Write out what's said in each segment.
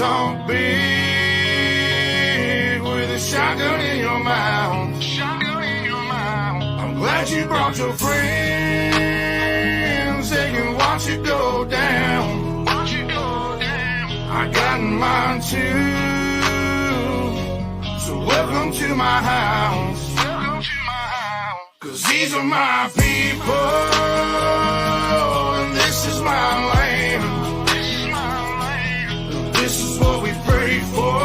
talk big with a shotgun in your mouth. I'm glad you brought your friends. They can watch it go down. I got mine too. So welcome to my house. 'Cause these are my people, and this is my land. This is what we prayed for,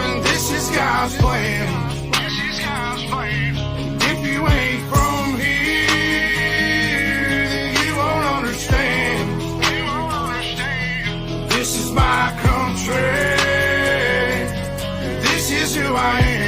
and this is God's plan. And if you ain't from here, then you won't understand. This is my country, and this is who I am.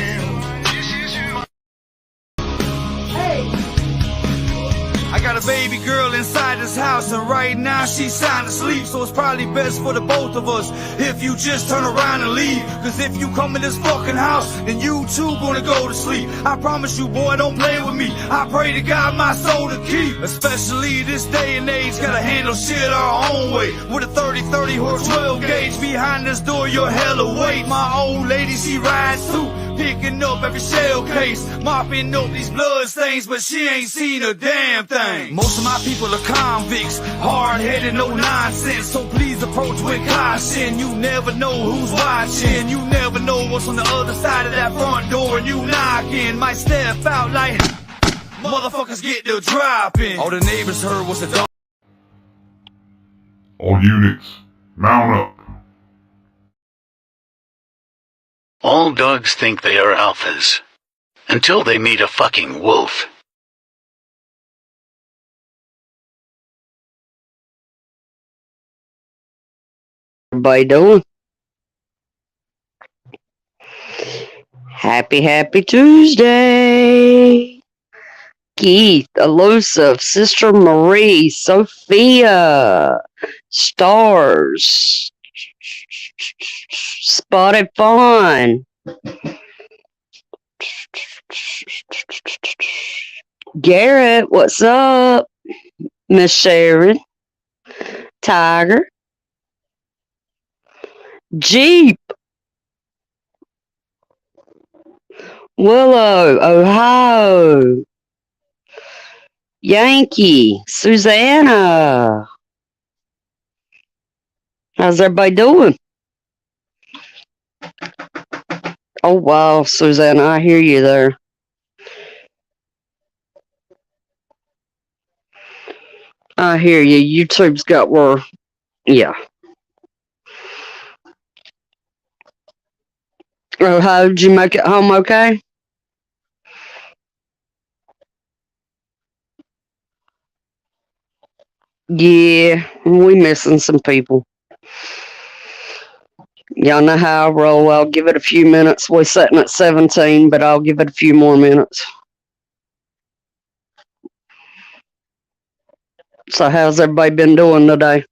I got a baby girl inside this house, and right now she's sound asleep. So it's probably best for the both of us if you just turn around and leave. 'Cause if you come in this fucking house, then you too gonna go to sleep. I promise you, boy, don't play with me. I pray to God my soul to keep. Especially this day and age, gotta handle shit our own way. With a 30-30 horse 12 gauge behind this door, you're hella weight. My old lady, she rides too, picking up every shell case, mopping up these blood stains, but she ain't seen a damn thing. Most of my people are convicts, hard-headed, no nonsense, so please approach with caution. You never know who's watching, you never know what's on the other side of that front door, and you knocking might step out like motherfuckers get the dropping. All the neighbors heard was a dog. All units, mount up. All dogs think they are alphas, until they meet a fucking wolf. Everybody doing? Happy Tuesday. Keith, Elusive, Sister Marie, Sophia, Stars, Spotted Fawn, Garrett, what's up? Miss Sharon, Tiger, Jeep, Willow, Ohio, Yankee, Susanna. How's everybody doing? Oh, wow, Susanna, I hear you there. I hear you. YouTube's got where, yeah. Oh, how did you make it home okay? Yeah, we missing some people. Y'all know how I roll. I'll give it a few minutes. We're sitting at 17, but I'll give it a few more minutes. So how's everybody been doing today?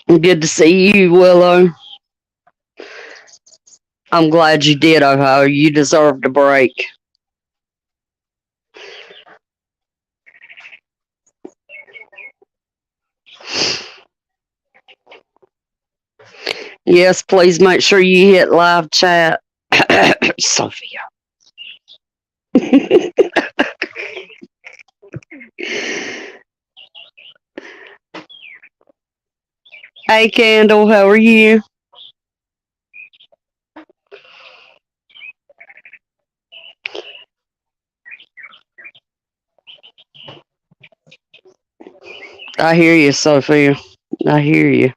Good to see you, Willow. I'm glad you did, Ohio. You deserved a break. Yes, please make sure you hit live chat. Sophia. Hey, Candle, how are you? I hear you, Sophia. I hear you.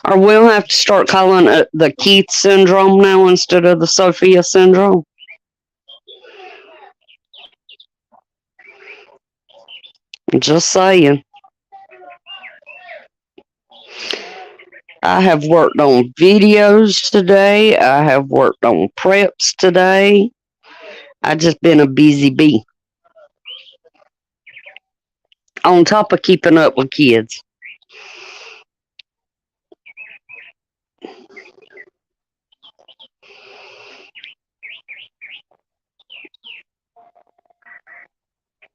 Or we'll have to start calling it the Keith syndrome now instead of the Sophia syndrome. Just saying. I have worked on videos today. I have worked on preps today. I just been a busy bee. On top of keeping up with kids.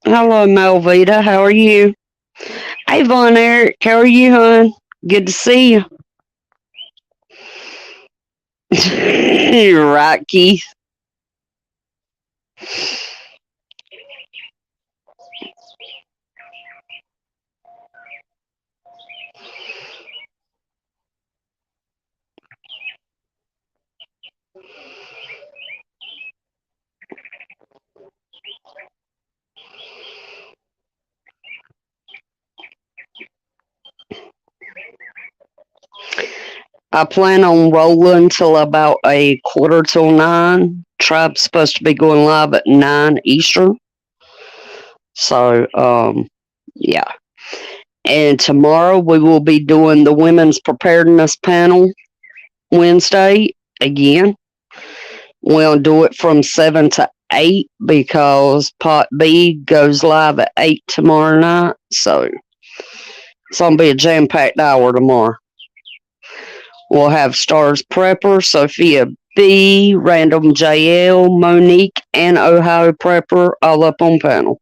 Hello, Melvita. How are you? Hey, Von Eric. How are you, hon? Good to see you. You're right, Keith. I plan on rolling till about a quarter till 9. Tribe's supposed to be going live at 9 Eastern. So, yeah. And tomorrow we will be doing the women's preparedness panel Wednesday again. We'll do it from 7 to 8 because Pot B goes live at 8 tomorrow night. So it's going to be a jam-packed hour tomorrow. We'll have Stars Prepper, Sophia B, Random JL, Monique, and Ohio Prepper all up on panel.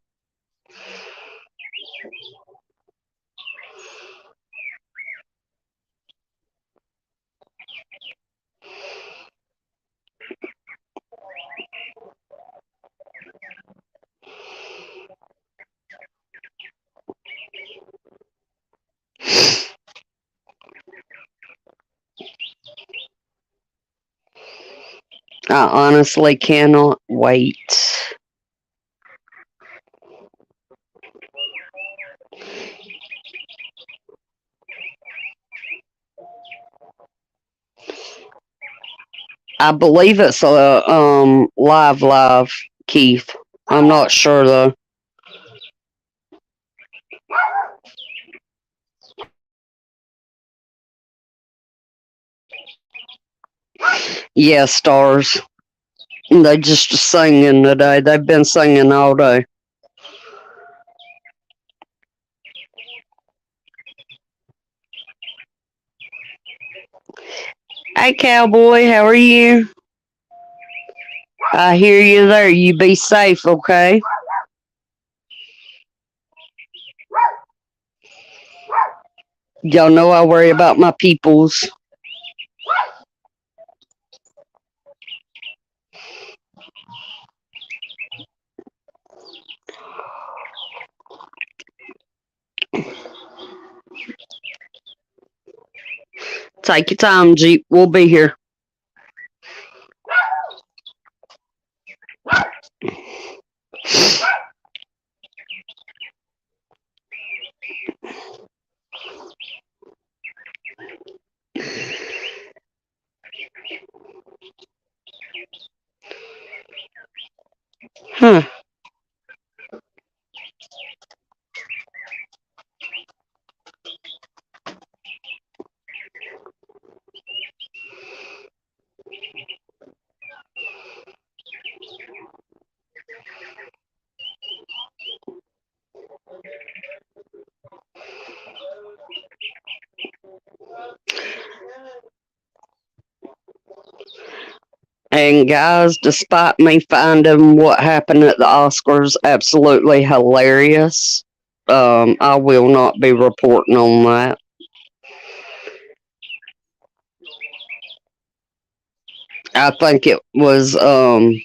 I honestly cannot wait. I believe it's a live, Keith. I'm not sure though. Yeah, Stars. They just singing today. They've been singing all day. Hey, Cowboy, how are you? I hear you there. You be safe, okay? Y'all know I worry about my peoples. Take your time, Jeep. We'll be here. Huh. And guys, despite me finding what happened at the Oscars absolutely hilarious, I will not be reporting on that. I think it was a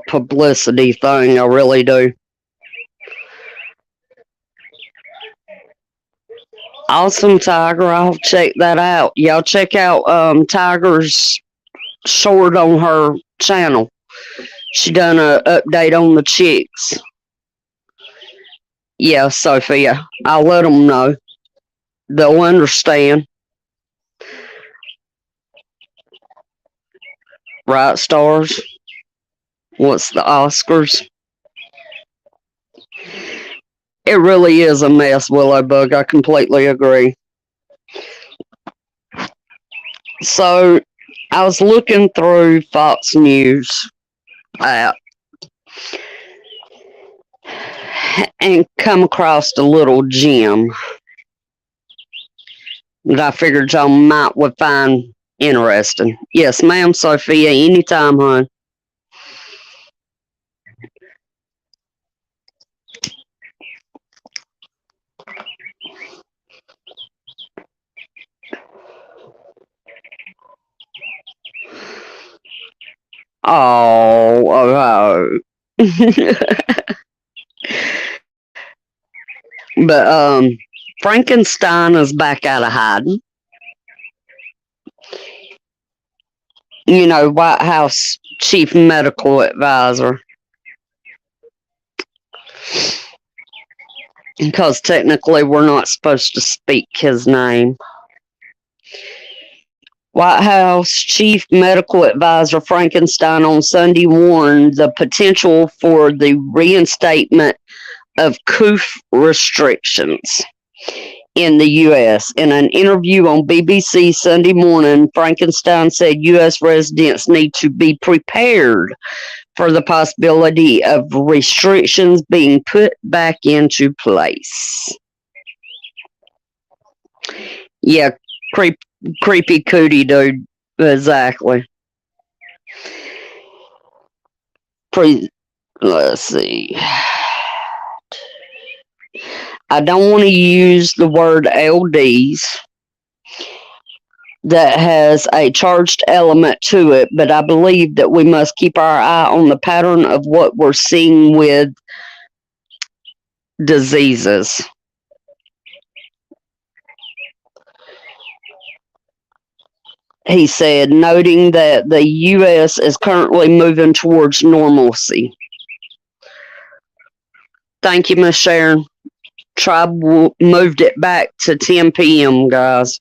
publicity thing. I really do. Awesome, Tiger. I'll check that out. Y'all check out Tiger's short on her channel. She done a update on the chicks. Yeah, Sophia. I'll let them know. They'll understand. Right, Stars? What's the Oscars? It really is a mess, Willowbug. I completely agree. So, I was looking through Fox News app and come across a little gem that I figured y'all might would find interesting. Yes, ma'am, Sophia. Anytime, hon. Oh. But Frankenstein is back out of hiding. You know, White House chief medical advisor. Because technically we're not supposed to speak his name. White House chief medical advisor Frankenstein on Sunday warned the potential for the reinstatement of COOF restrictions in the U.S. In an interview on BBC Sunday morning, Frankenstein said U.S. residents need to be prepared for the possibility of restrictions being put back into place. Yeah, creepy cootie dude. Exactly. Let's see. I don't want to use the word LDs that has a charged element to it, but I believe that we must keep our eye on the pattern of what we're seeing with diseases. He said, noting that the U.S. is currently moving towards normalcy. Thank you, Miss Sharon. Tribe moved it back to 10 p.m., guys.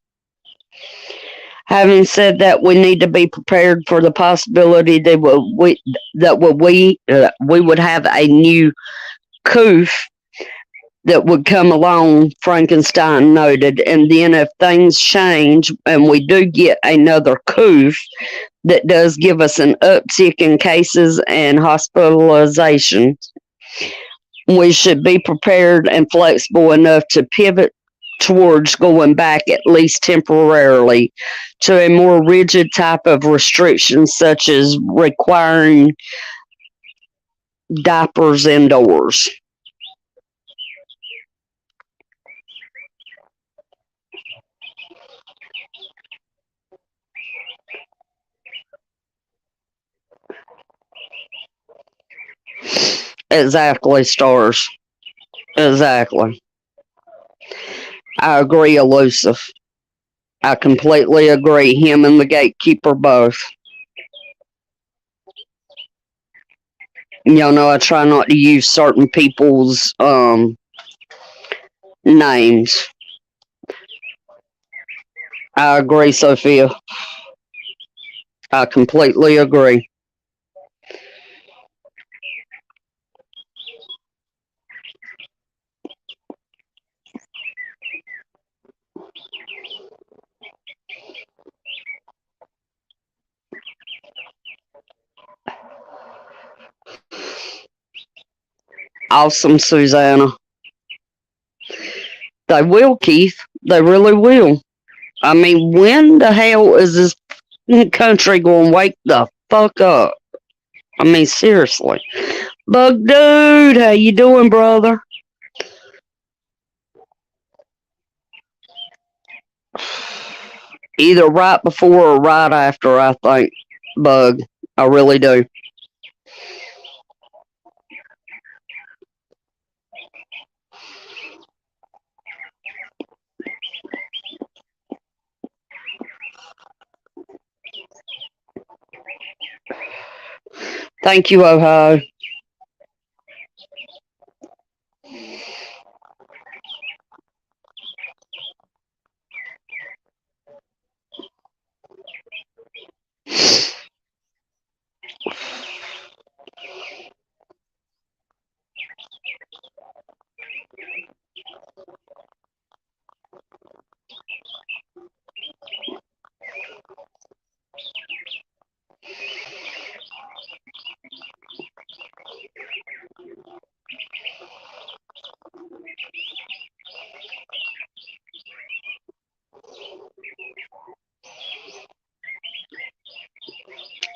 Having said that, we need to be prepared for the possibility that we would have a new COOF that would come along, Frankenstein noted. And then if things change and we do get another COOF that does give us an uptick in cases and hospitalizations, we should be prepared and flexible enough to pivot towards going back, at least temporarily, to a more rigid type of restrictions, such as requiring diapers indoors. Exactly, Stars. Exactly. I agree, Elusive. I completely agree. Him and the gatekeeper both. Y'all know I try not to use certain people's names. I agree, Sophia. I completely agree. Awesome, Susanna. They will, Keith. They really will. I mean, when the hell is this country going to wake the fuck up? I mean, seriously. Bug Dude, how you doing, brother? Either right before or right after, I think, Bug. I really do. Thank you, Ohio.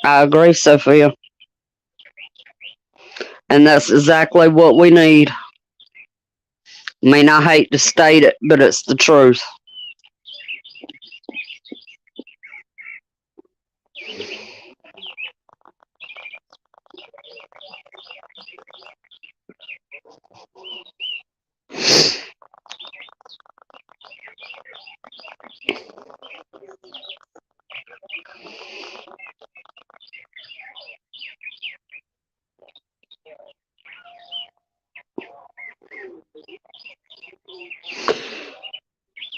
I agree, Sophia. And that's exactly what we need. I mean, I hate to state it, but it's the truth.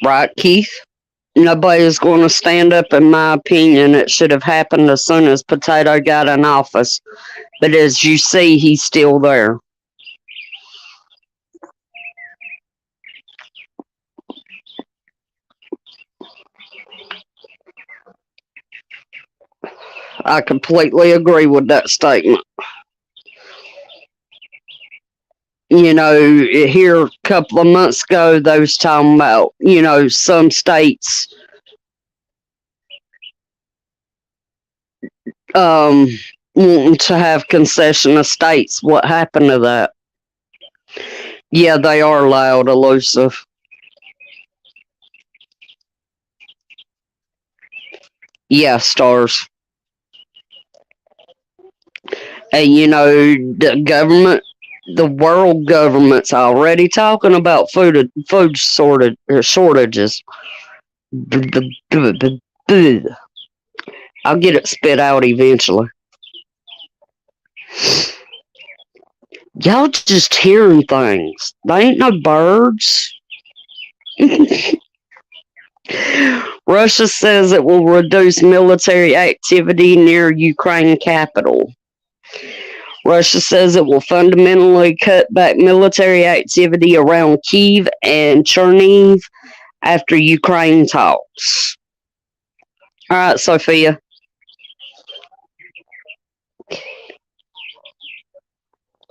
Right, Keith? Nobody's going to stand up, in my opinion. It should have happened as soon as Potato got in office. But as you see, he's still there. I completely agree with that statement. You know, here a couple of months ago, they was talking about, you know, some states wanting to have concession estates. What happened to that? Yeah, they are loud, elusive. Yeah, stars. And you know, the government, the world government's already talking about food shortages. I'll get it spit out eventually. Y'all just hearing things. They ain't no birds. Russia says it will reduce military activity near Ukraine capital. Russia says it will fundamentally cut back military activity around Kyiv and Chernihiv after Ukraine talks. All right, Sophia.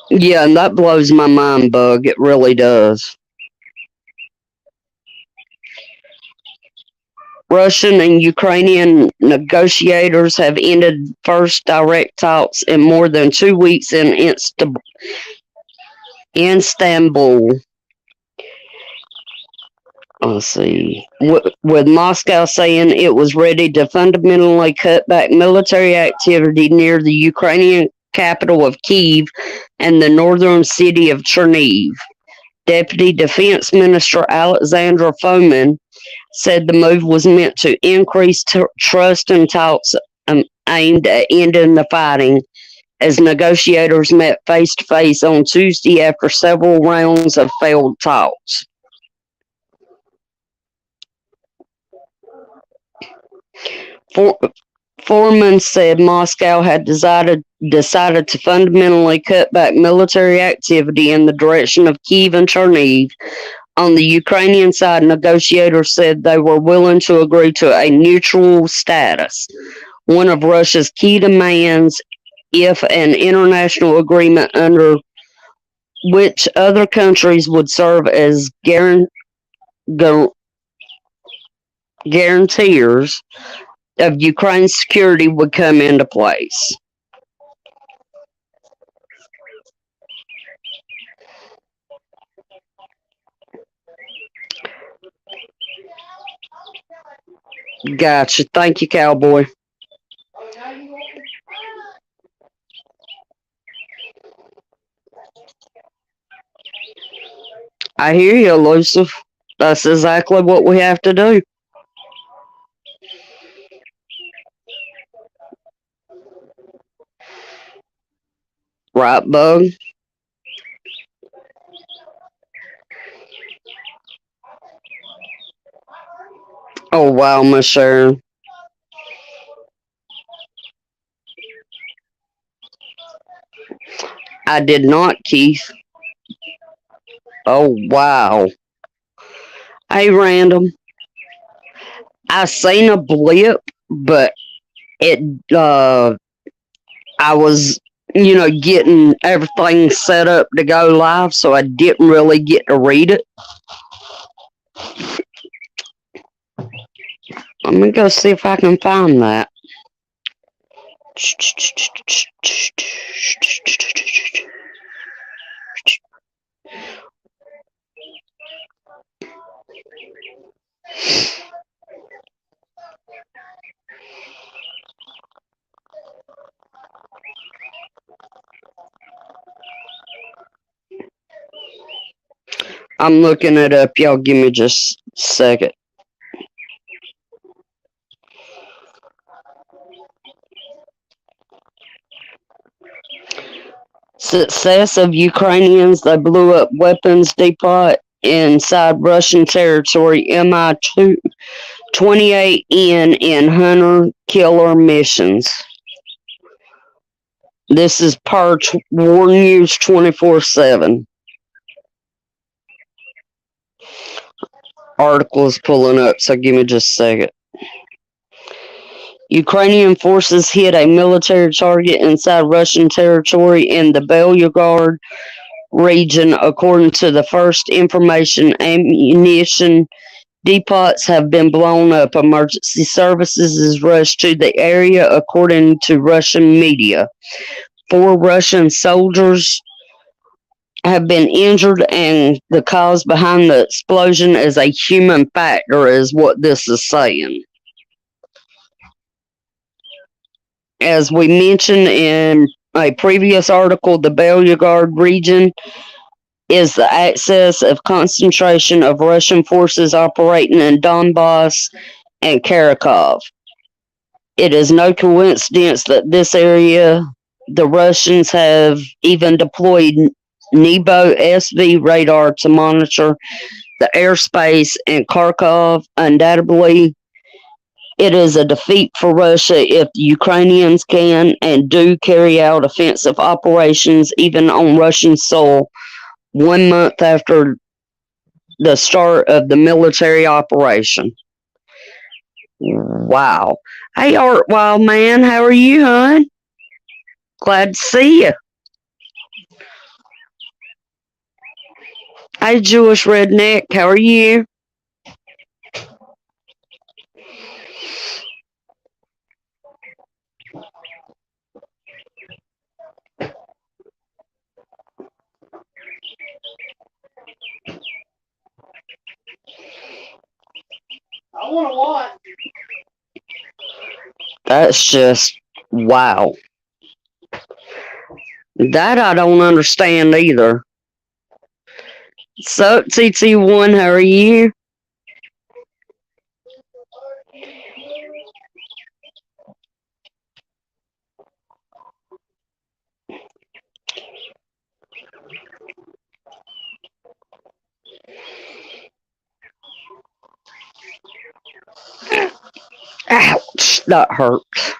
Yeah, and that blows my mind, Bug. It really does. Russian and Ukrainian negotiators have ended first direct talks in more than 2 weeks in Istanbul. Let's see. With Moscow saying it was ready to fundamentally cut back military activity near the Ukrainian capital of Kyiv and the northern city of Chernihiv. Deputy Defense Minister Alexandra Fomin said the move was meant to increase trust in talks aimed at ending the fighting as negotiators met face-to-face on Tuesday after several rounds of failed talks. Foreman said Moscow had decided to fundamentally cut back military activity in the direction of Kyiv and Chernihiv. On the Ukrainian side, negotiators said they were willing to agree to a neutral status, one of Russia's key demands if an international agreement under which other countries would serve as guarantors of Ukraine's security would come into place. Gotcha. Thank you, Cowboy. I hear you, Elusive. That's exactly what we have to do. Right, Bug? Oh, wow, Miss Sharon. I did not, Keith. Oh, wow. Hey, Random. I seen a blip, but it, I was, you know, getting everything set up to go live, so I didn't really get to read it. Let me go see if I can find that. I'm looking it up. Y'all give me just a second. Success of Ukrainians. They blew up weapons depot inside Russian territory. Mi-28N in hunter-killer missions. This is per War News 24/7. Article is pulling up, so give me just a second. Ukrainian forces hit a military target inside Russian territory in the Belgorod region. According to the first information, ammunition depots have been blown up. Emergency services is rushed to the area, according to Russian media. 4 Russian soldiers have been injured, and the cause behind the explosion is a human factor, is what this is saying. As we mentioned in a previous article, the Belgorod region is the axis of concentration of Russian forces operating in Donbass and Kharkov. It is no coincidence that this area, the Russians have even deployed Nebo SV radar to monitor the airspace in Kharkov. Undoubtedly, it is a defeat for Russia if the Ukrainians can and do carry out offensive operations even on Russian soil 1 month after the start of the military operation. Wow. Hey, Art Wild Man, how are you, hon? Glad to see you. Hey, Jewish Redneck, how are you? I want to watch. That's just wow. That I don't understand either. So, TT1, how are you? Ouch, that hurts.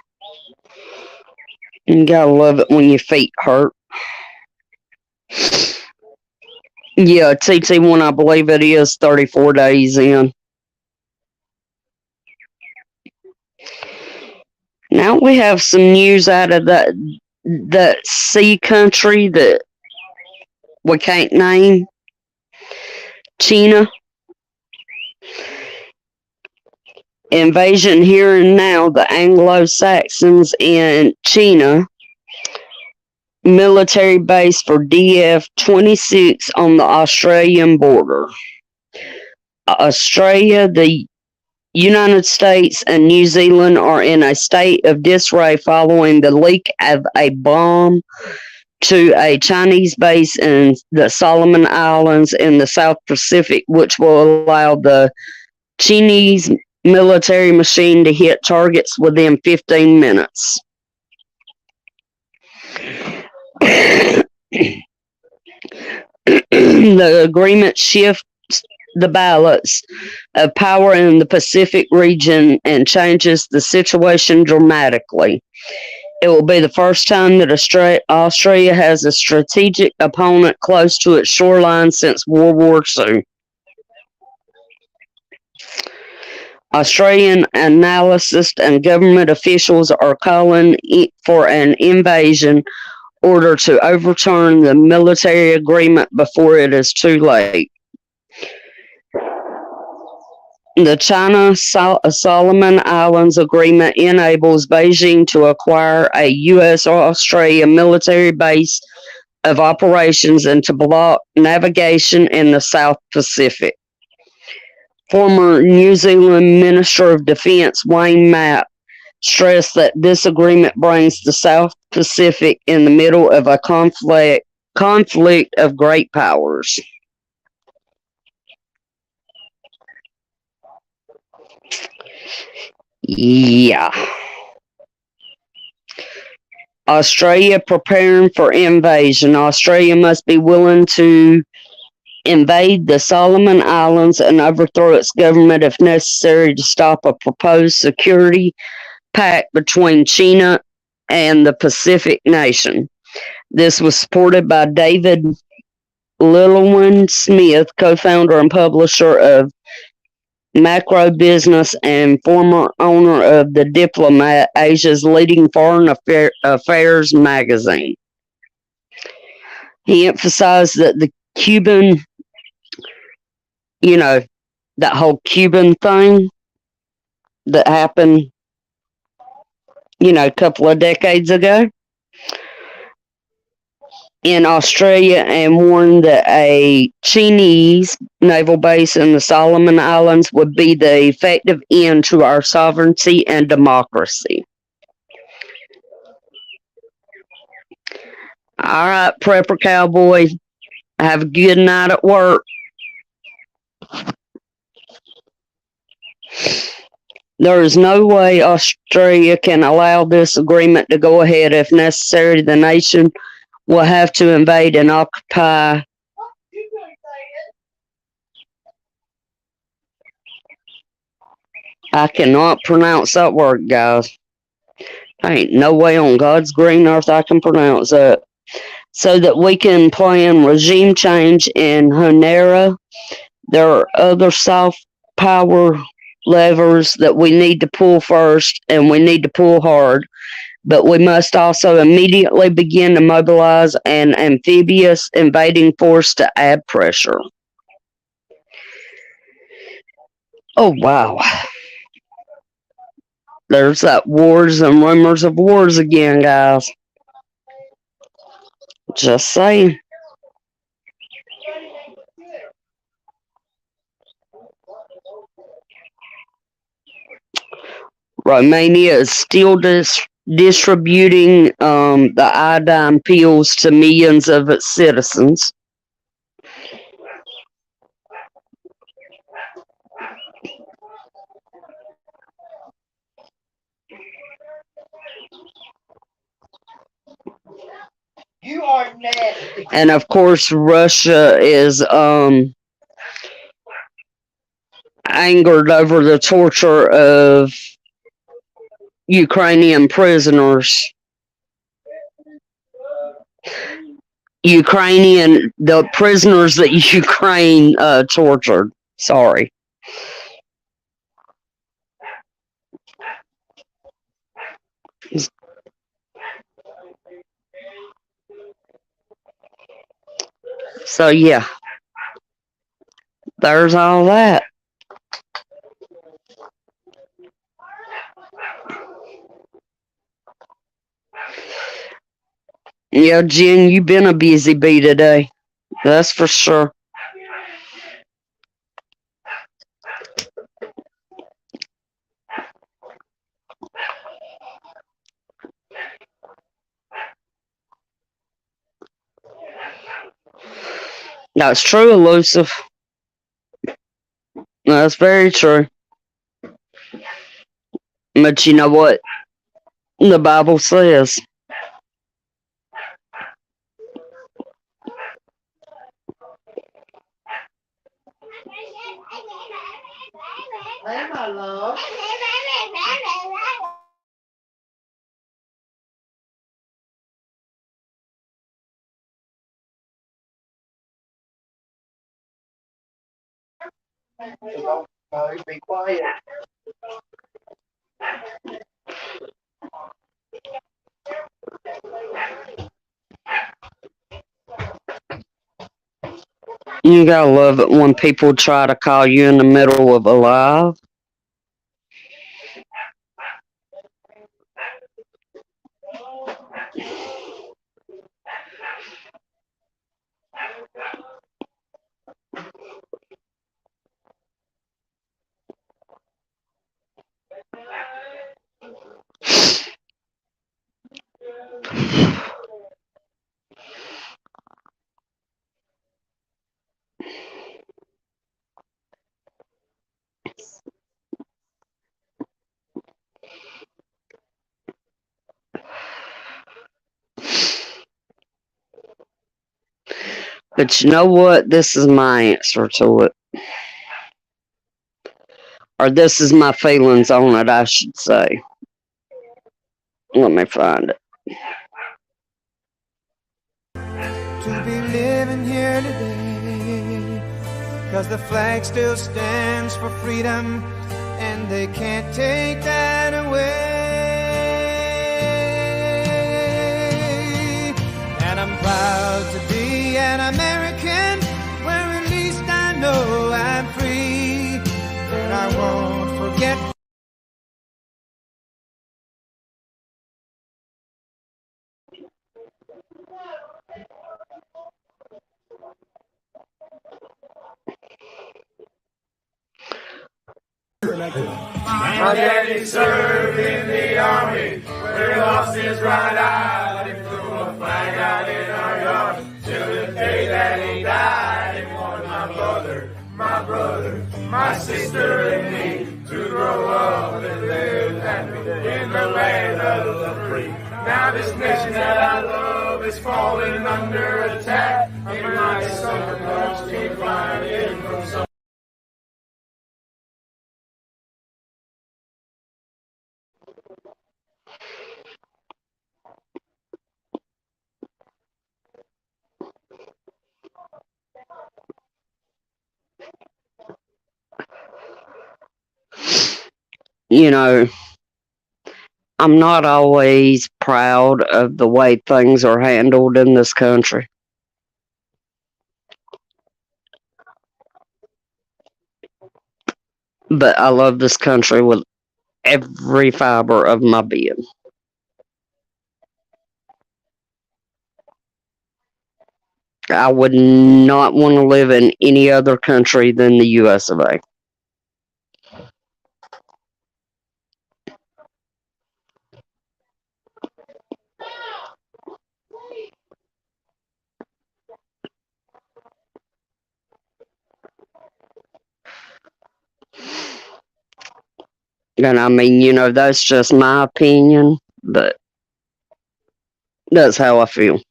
You gotta love it when your feet hurt. Yeah, TT1, I believe it is 34 days in. Now we have some news out of that sea country that we can't name. China. Invasion here and now. The Anglo-Saxons in China. Military base for DF-26 on the Australian border. Australia, the United States, and New Zealand are in a state of disarray following the leak of a bomb to a Chinese base in the Solomon Islands in the South Pacific, which will allow the Chinese military machine to hit targets within 15 minutes. The agreement shifts the balance of power in the Pacific region and changes the situation dramatically. It will be the first time that Australia has a strategic opponent close to its shoreline since World War II. Australian analysts and government officials are calling for an invasion order to overturn the military agreement before it is too late. The China Solomon Islands Agreement enables Beijing to acquire a U.S. or Australia military base of operations and to block navigation in the South Pacific. Former New Zealand Minister of Defence Wayne Mapp stressed that this agreement brings the South Pacific in the middle of a conflict of great powers. Yeah. Australia preparing for invasion. Australia must be willing to invade the Solomon Islands and overthrow its government if necessary to stop a proposed security pact between China and the Pacific nation. This was supported by David Llewellyn Smith, co-founder and publisher of Macro Business and former owner of The Diplomat, Asia's leading foreign affairs magazine. He emphasized that the Cuban, that whole Cuban thing that happened, a couple of decades ago in Australia, and warned that a Chinese naval base in the Solomon Islands would be the effective end to our sovereignty and democracy. All right, Prepper Cowboy, have a good night at work. There is no way Australia can allow this agreement to go ahead. If necessary, the nation will have to invade and occupy I cannot pronounce that word, guys. Ain't no way on God's green earth I can pronounce that. So that we can plan regime change in Honiara. There are other soft power levers that we need to pull first, and we need to pull hard. But we must also immediately begin to mobilize an amphibious invading force to add pressure. Oh, wow. There's that wars and rumors of wars again, guys. Just saying. Romania is still distributing the iodine pills to millions of its citizens. You are nasty. And of course, Russia is angered over the torture of Ukrainian prisoners. The prisoners that Ukraine tortured. Sorry. So yeah, there's all that. Yeah, Jen, you've been a busy bee today. That's for sure. That's true, Elusive. That's very true. But you know what the Bible says? Hey, my love. Be quiet. You gotta love it when people try to call you in the middle of a live. But you know what? This is my answer to it. Or this is my feelings on it, I should say. Let me find it. To be living here today, 'cause the flag still stands for freedom, and they can't take that away. And I'm proud to be an American, where at least I know I'm free, and I won't forget. My daddy served in the army, where he lost his right eye. But he flew a flag out in our yard till the day that he died. He wanted my brother, my sister, and me to grow up and live happy in the land of the free. Now this nation that I love is falling under attack, and my summer bugs keep flying in from some. You know, I'm not always proud of the way things are handled in this country. But I love this country with every fiber of my being. I would not want to live in any other country than the US of A. And I mean, you know, that's just my opinion, but that's how I feel.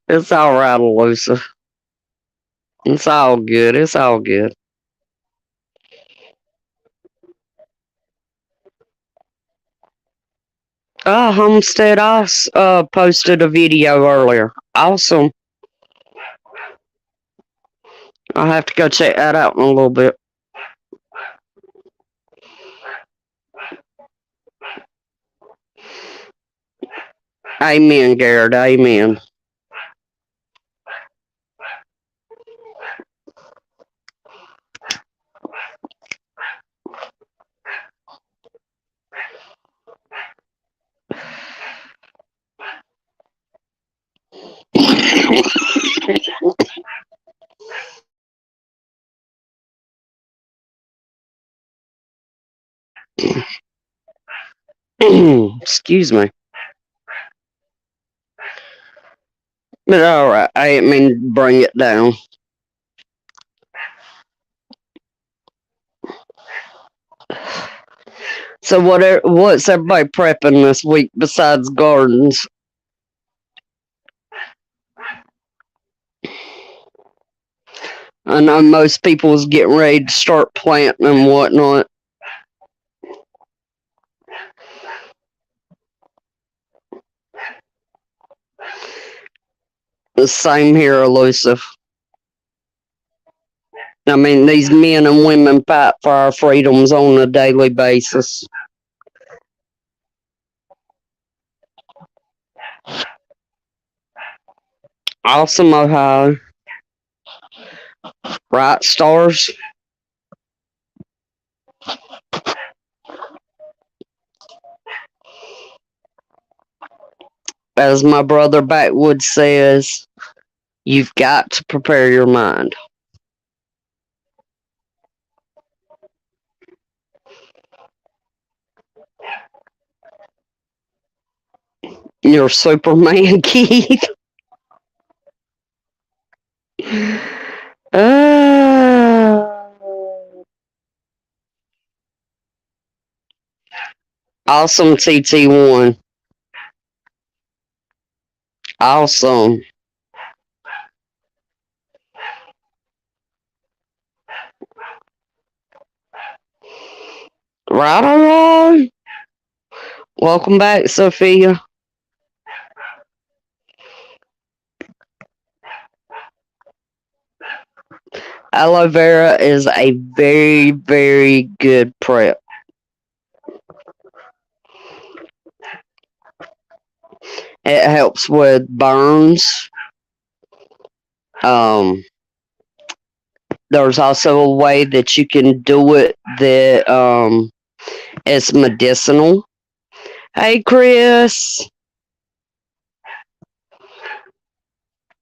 It's all right, elusive. It's all good. It's all good. Homestead Ice posted a video earlier. Awesome. I'll have to go check that out in a little bit. Amen, Garrett. Amen. Excuse me. But alright, I didn't mean to bring it down. So what's everybody prepping this week besides gardens? I know most people's getting ready to start planting and whatnot. The same here, elusive. I mean, these men and women fight for our freedoms on a daily basis. Awesome, Ohio. Right, stars? As my brother Backwood says, you've got to prepare your mind. You're Superman, Keith. Uh, awesome, TT1. Awesome. Right on. Welcome back, Sophia. Aloe vera is a very, very good prep. It helps with burns. Um, there's also a way that you can do it that is medicinal. Hey, Chris.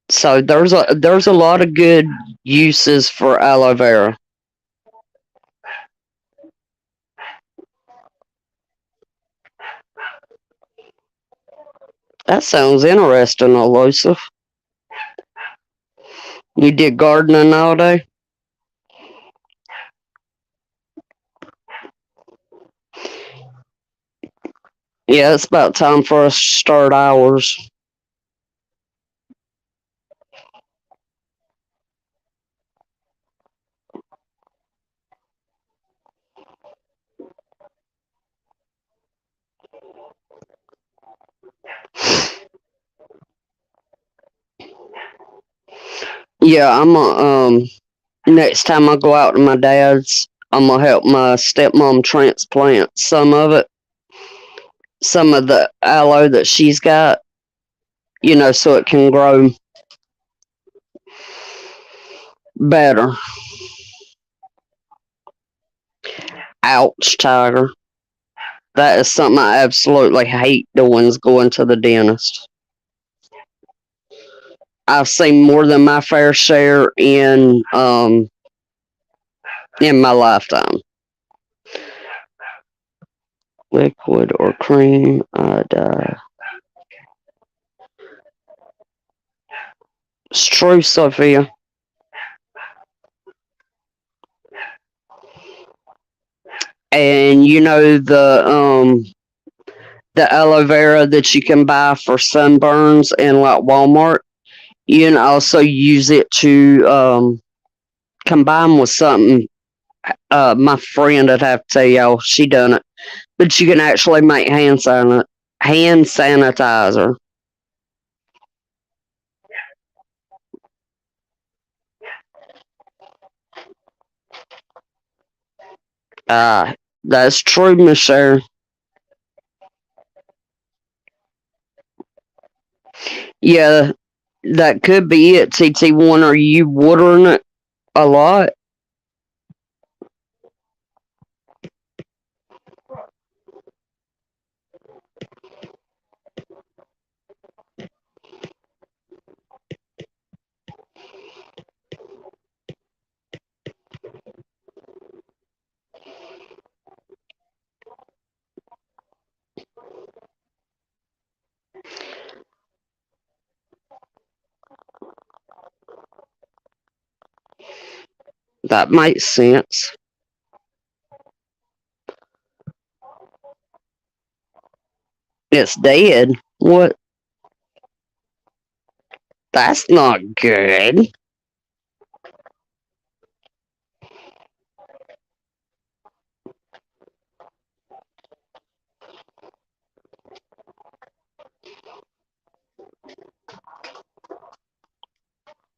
So there's a lot of good uses for aloe vera. That sounds interesting, Elusive. You did gardening all day? Yeah, it's about time for us to start ours. Yeah, I'm next time I go out to my dad's, I'm gonna help my stepmom transplant some of it, some of the aloe that she's got, so it can grow better. Ouch, Tiger. That is something I absolutely hate doing is going to the dentist. I've seen more than my fair share in my lifetime. Liquid or cream, it's true, Sophia. And the aloe vera that you can buy for sunburns in like Walmart, you can also use it to combine with something. My friend would have to tell y'all she done it, but you can actually make hand sanitizer. That's true, Miss Sharon. Yeah, that could be it. TT1, are you watering it a lot? That makes sense. It's dead. What? That's not good.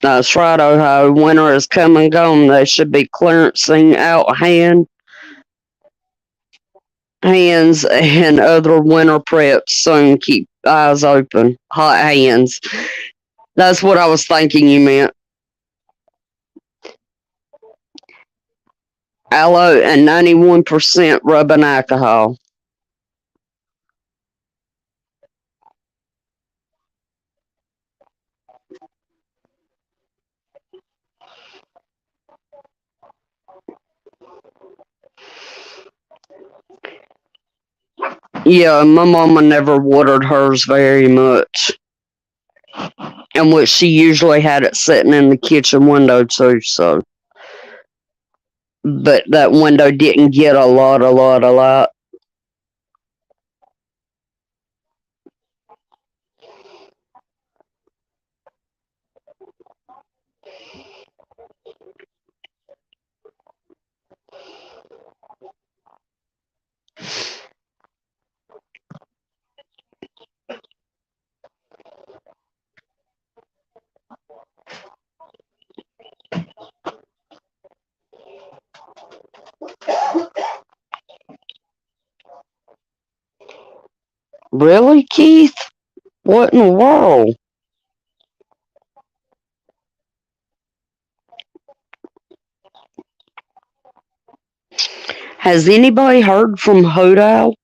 That's right, Ohio. Winter has come and gone. They should be clearancing out hands and other winter preps soon. Keep eyes open. Hot hands. That's what I was thinking you meant. Aloe and 91% rubbing alcohol. Yeah, my mama never watered hers very much. And what she usually had it sitting in the kitchen window too, so. But that window didn't get a lot. Really, Keith? What in the world? Has anybody heard from Hodo?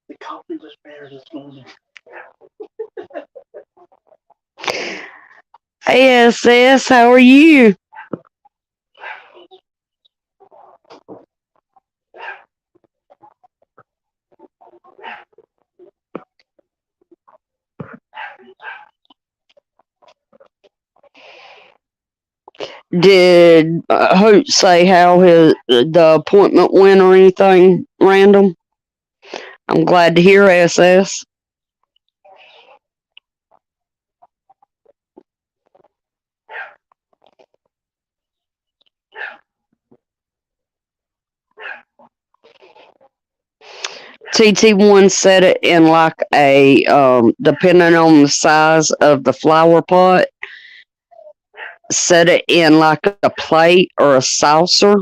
The coffee was better this morning. Hey, SS, how are you? Did Hope say how the appointment went or anything random? I'm glad to hear, SS. TT1 set it in like a, depending on the size of the flower pot, set it in like a plate or a saucer.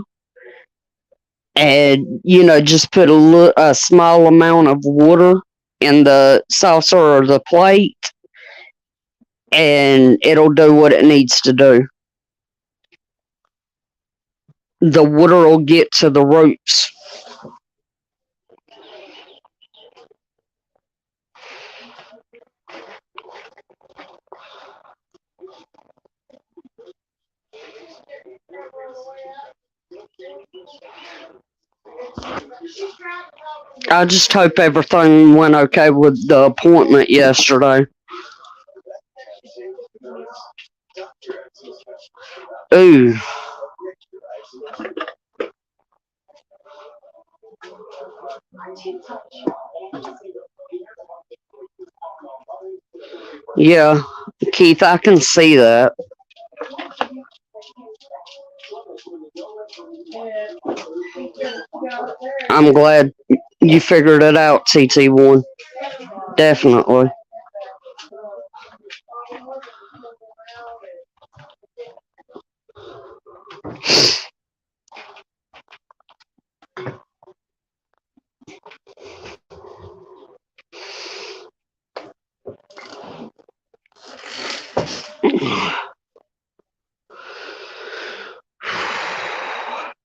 And, just put a small amount of water in the saucer or the plate, and it'll do what it needs to do. The water will get to the roots. I just hope everything went okay with the appointment yesterday. Ooh. Yeah, Keith, I can see that. I'm glad you figured it out, TT1. Definitely.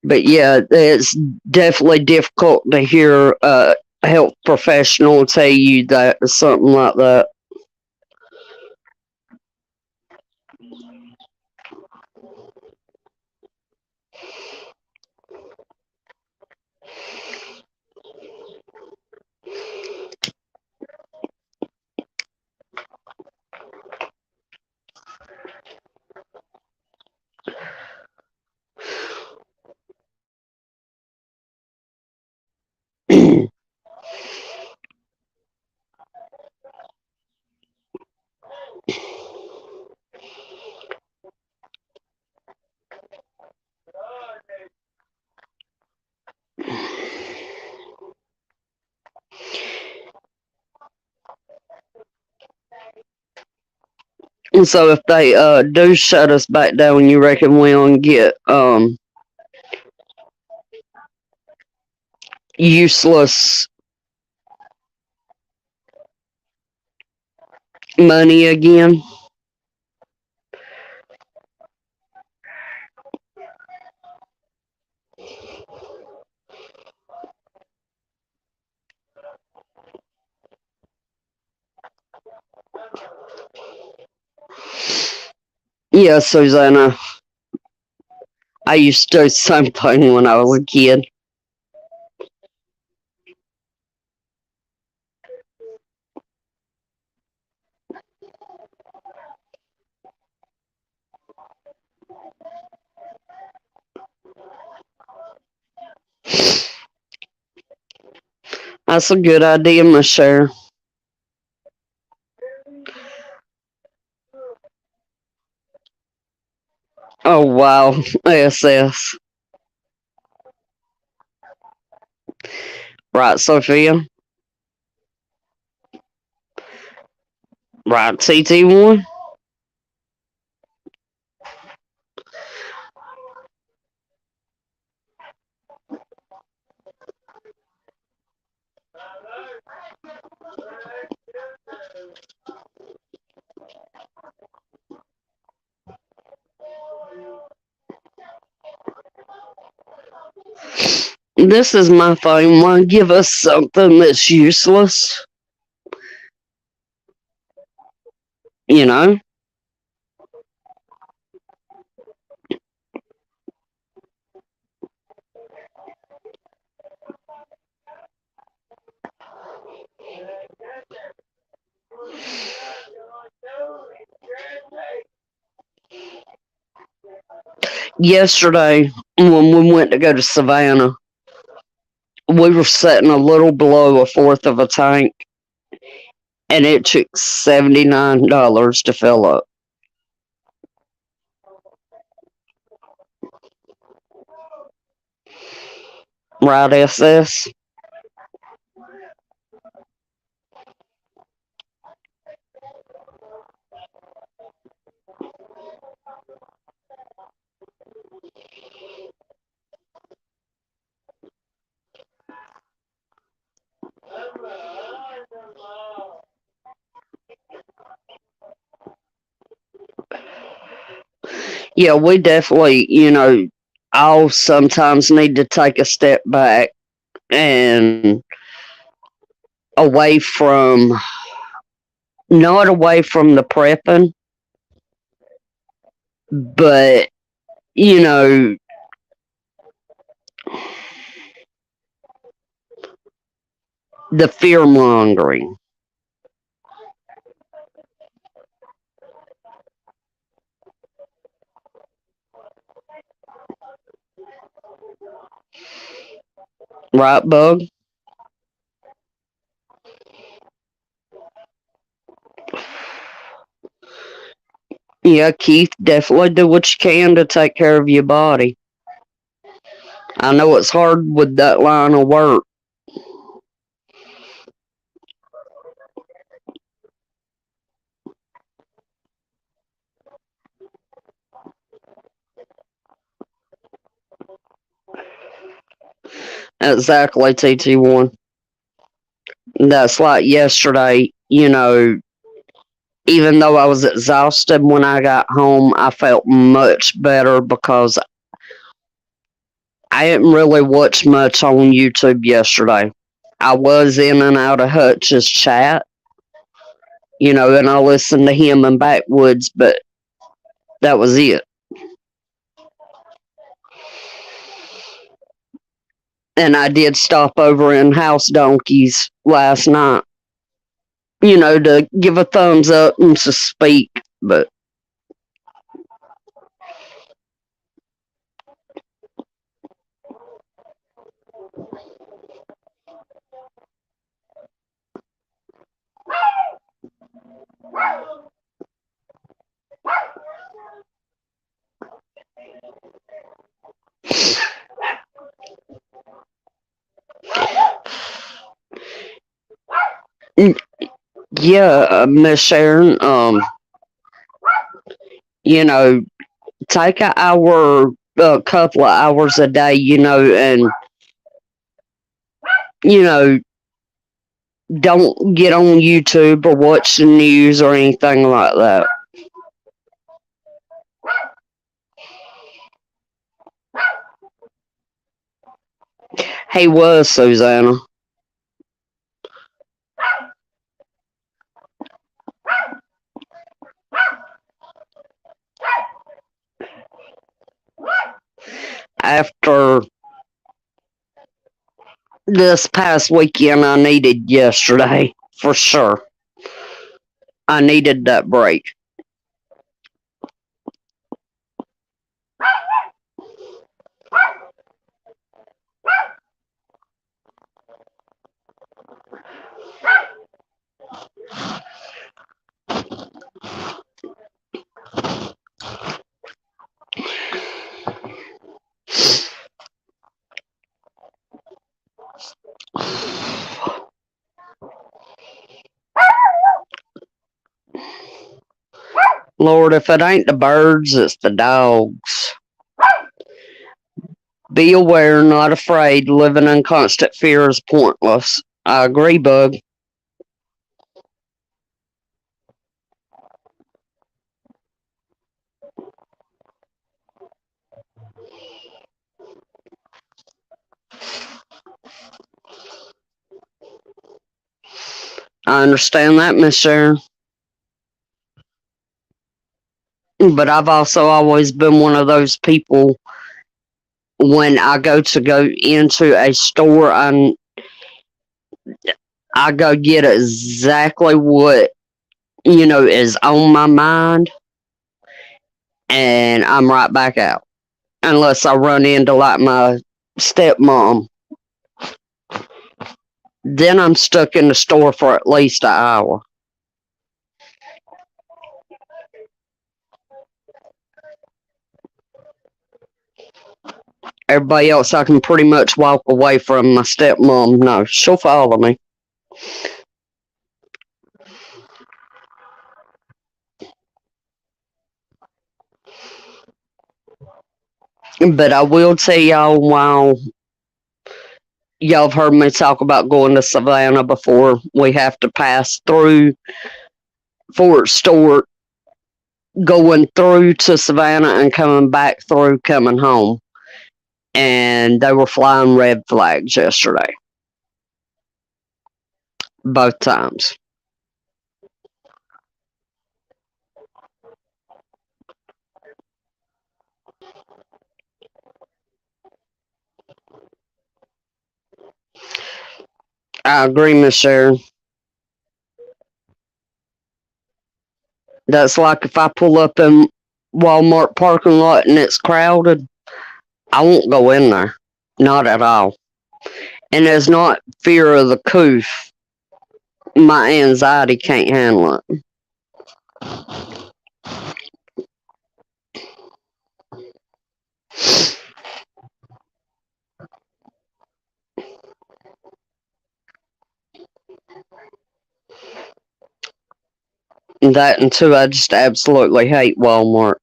But yeah, it's definitely difficult to hear a health professional tell you that something like that. So if they do shut us back down, you reckon we'll get useless money again? Yeah, Susanna. I used to do the same thing when I was a kid. That's a good idea, Miss Sharon. Oh wow, SS. Right, Sophia. Right, TT1. This is my thing. Why give us something that's useless? You know? Yesterday, when we went to go to Savannah, we were sitting a little below a fourth of a tank, and it took $79 to fill up. Right, SS? Yeah, we definitely, all sometimes need to take a step back and away from, not away from the prepping, but, you know, the fear mongering. Right, Bug? Yeah, Keith, definitely do what you can to take care of your body. I know it's hard with that line of work. Exactly, TT1. That's like yesterday, even though I was exhausted when I got home, I felt much better because I didn't really watch much on YouTube yesterday. I was in and out of Hutch's chat, and I listened to him and Backwoods, but that was it. And I did stop over in House Donkeys last night, to give a thumbs up and to speak, but yeah, Miss Sharon, You know, take an hour, a couple of hours a day, and, you know, don't get on YouTube or watch the news or anything like that. He was, Susanna. After this past weekend, I needed yesterday, for sure. I needed that break. Lord, if it ain't the birds, it's the dogs. Be aware, not afraid. Living in constant fear is pointless. I agree, Bug. I understand that, Miss Sharon. But I've also always been one of those people when I go into a store and I go get exactly what is on my mind, and I'm right back out. Unless I run into like my stepmom. Then I'm stuck in the store for at least an hour. Everybody else, I can pretty much walk away from. My stepmom, no, she'll follow me. But I will tell y'all, while y'all have heard me talk about going to Savannah before, we have to pass through Fort Stewart, going through to Savannah and coming back through, coming home. And they were flying red flags yesterday. Both times. I agree, Miss Sharon. That's like if I pull up in Walmart parking lot and it's crowded, I won't go in there. Not at all. And it's not fear of the coof. My anxiety can't handle it. That and two, I just absolutely hate Walmart.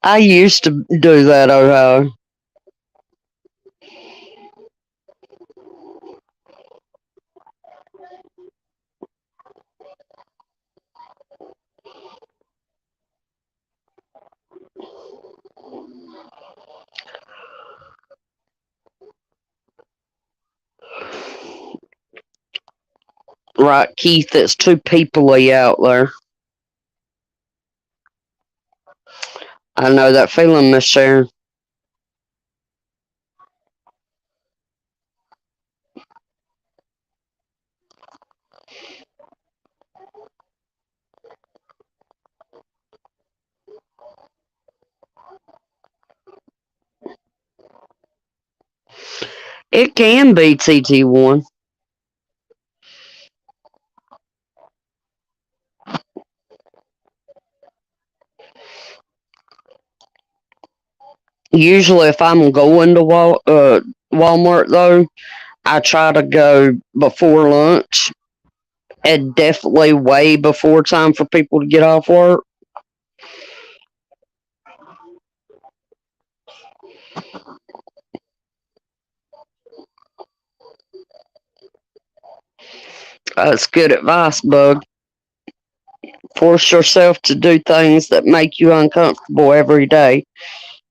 I used to do that, Ohio. Right, Keith, it's too peoply out there. I know that feeling, Miss Sharon. It can be TT1. Usually, if I'm going to Walmart, though, I try to go before lunch and definitely way before time for people to get off work. That's good advice, Bug. Force yourself to do things that make you uncomfortable every day.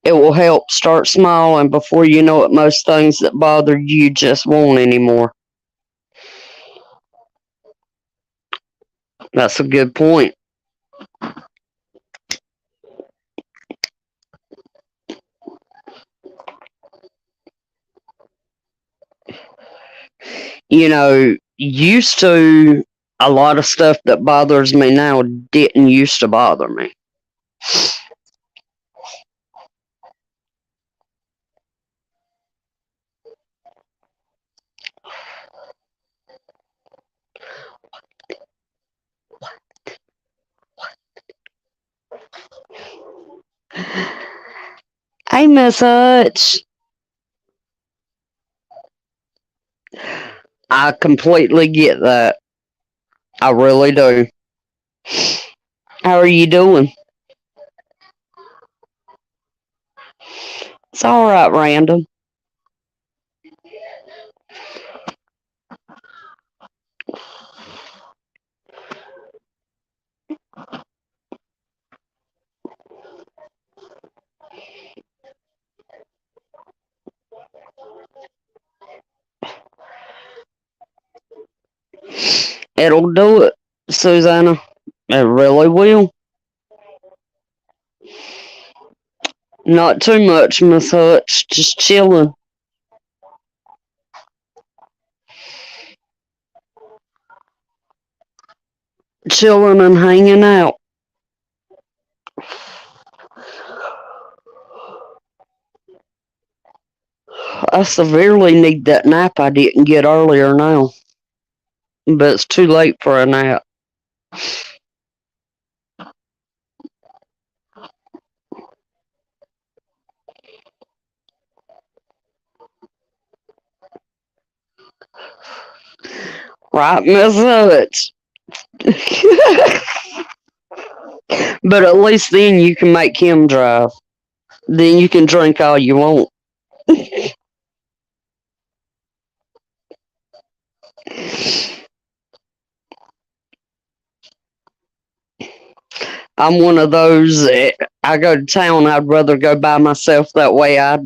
It will help. Start small, and before you know it, most things that bother you just won't anymore. That's a good point. Used to a lot of stuff that bothers me now didn't used to bother me. Hey, Miss Hutch. I completely get that. I really do. How are you doing? It's all right, Random. It'll do it, Susanna. It really will. Not too much, Miss Hutch. Just chilling. Chilling and hanging out. I severely need that nap I didn't get earlier now. But it's too late for a nap. Right, Miss Hutch? But at least then you can make him drive. Then you can drink all you want. I'm one of those. I go to town. I'd rather go by myself. That way, I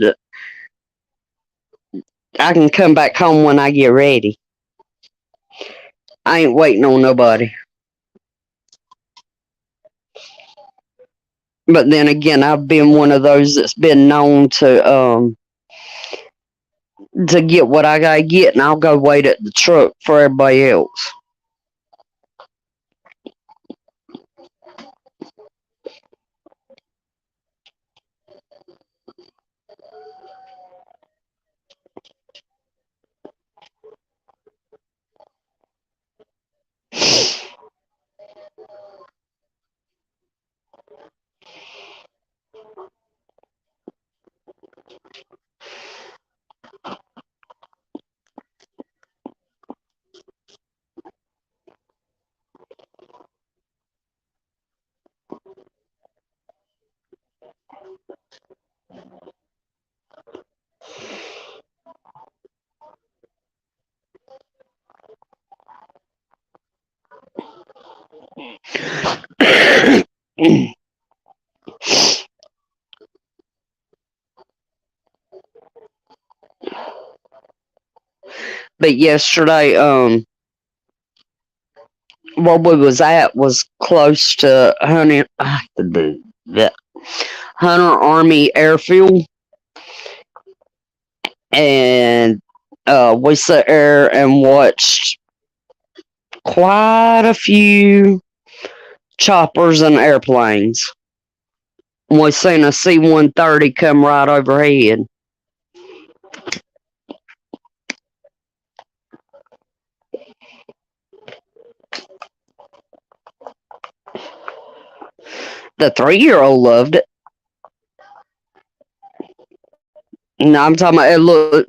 can come back home when I get ready. I ain't waiting on nobody. But then again, I've been one of those that's been known to get what I gotta get, and I'll go wait at the truck for everybody else. But yesterday, where we was at was close to Hunter Army Airfield, and we sat there and watched quite a few choppers and airplanes. We seen a C-130 come right overhead. The 3-year-old loved it. No, I'm talking about it looked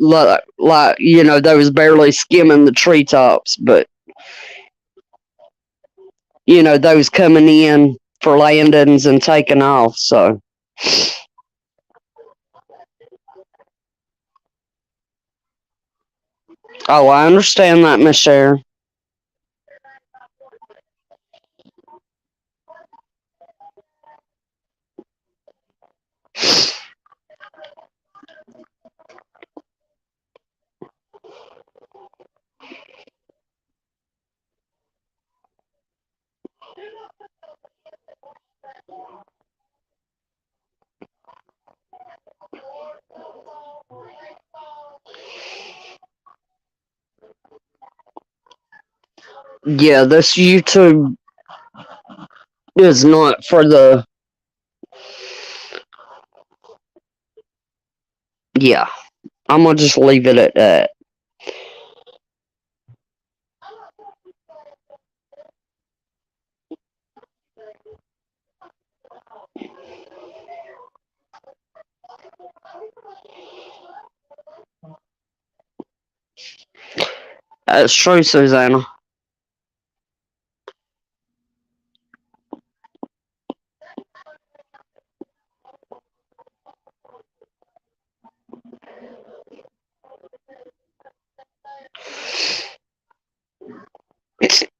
like they was barely skimming the treetops, but those coming in for landings and taking off. So, oh, I understand that, Miss Sharon. Yeah, this YouTube is not for the. Yeah, I'm gonna just leave it at that. That's true, Susanna.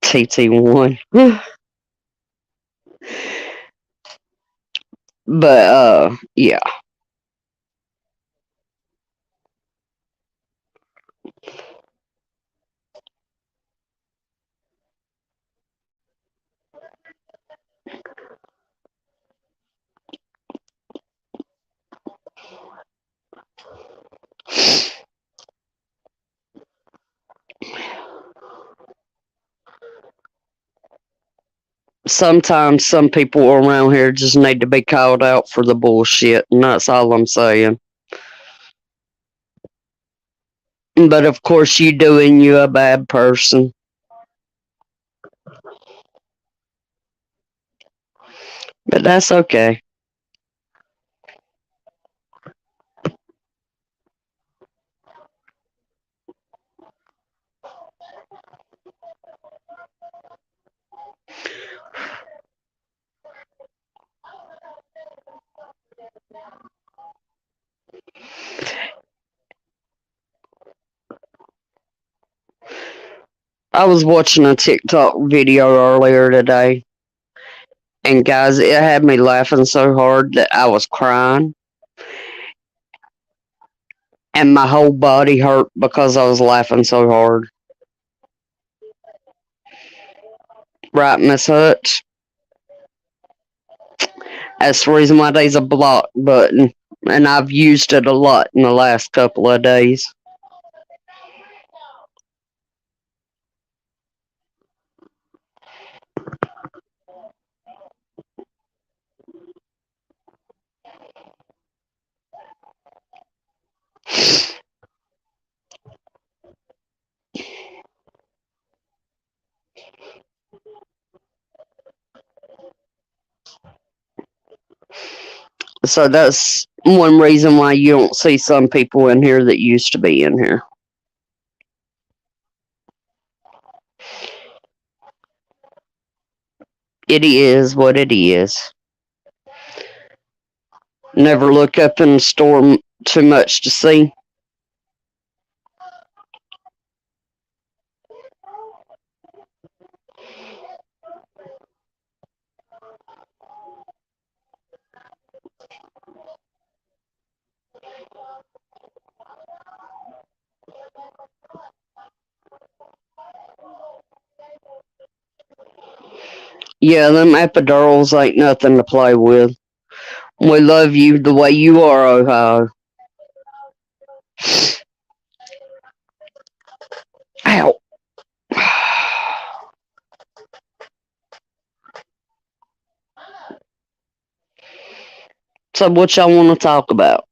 TT1. But yeah. Sometimes some people around here just need to be called out for the bullshit, and that's all I'm saying. But of course, you doing you a bad person. But that's okay. I was watching a TikTok video earlier today, and guys, it had me laughing so hard that I was crying, and my whole body hurt because I was laughing so hard. Right, Miss Hutch? That's the reason why there's a block button, and I've used it a lot in the last couple of days. So that's one reason why you don't see some people in here that used to be in here. It is what it is. Never look up in the store too much to see. Yeah, them epidurals ain't nothing to play with. We love you the way you are, Ohio. Ow. So what y'all want to talk about?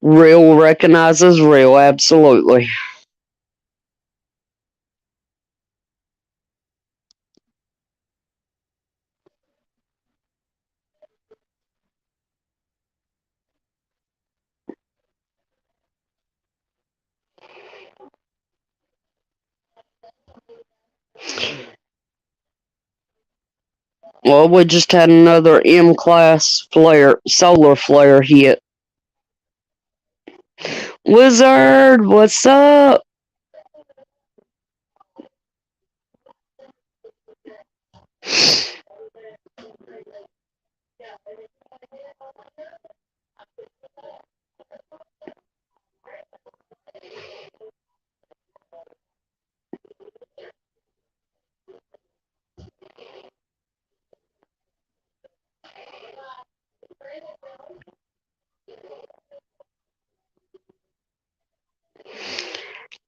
Real recognizes real, absolutely. Well, we just had another M class flare, solar flare hit. Wizard, what's up?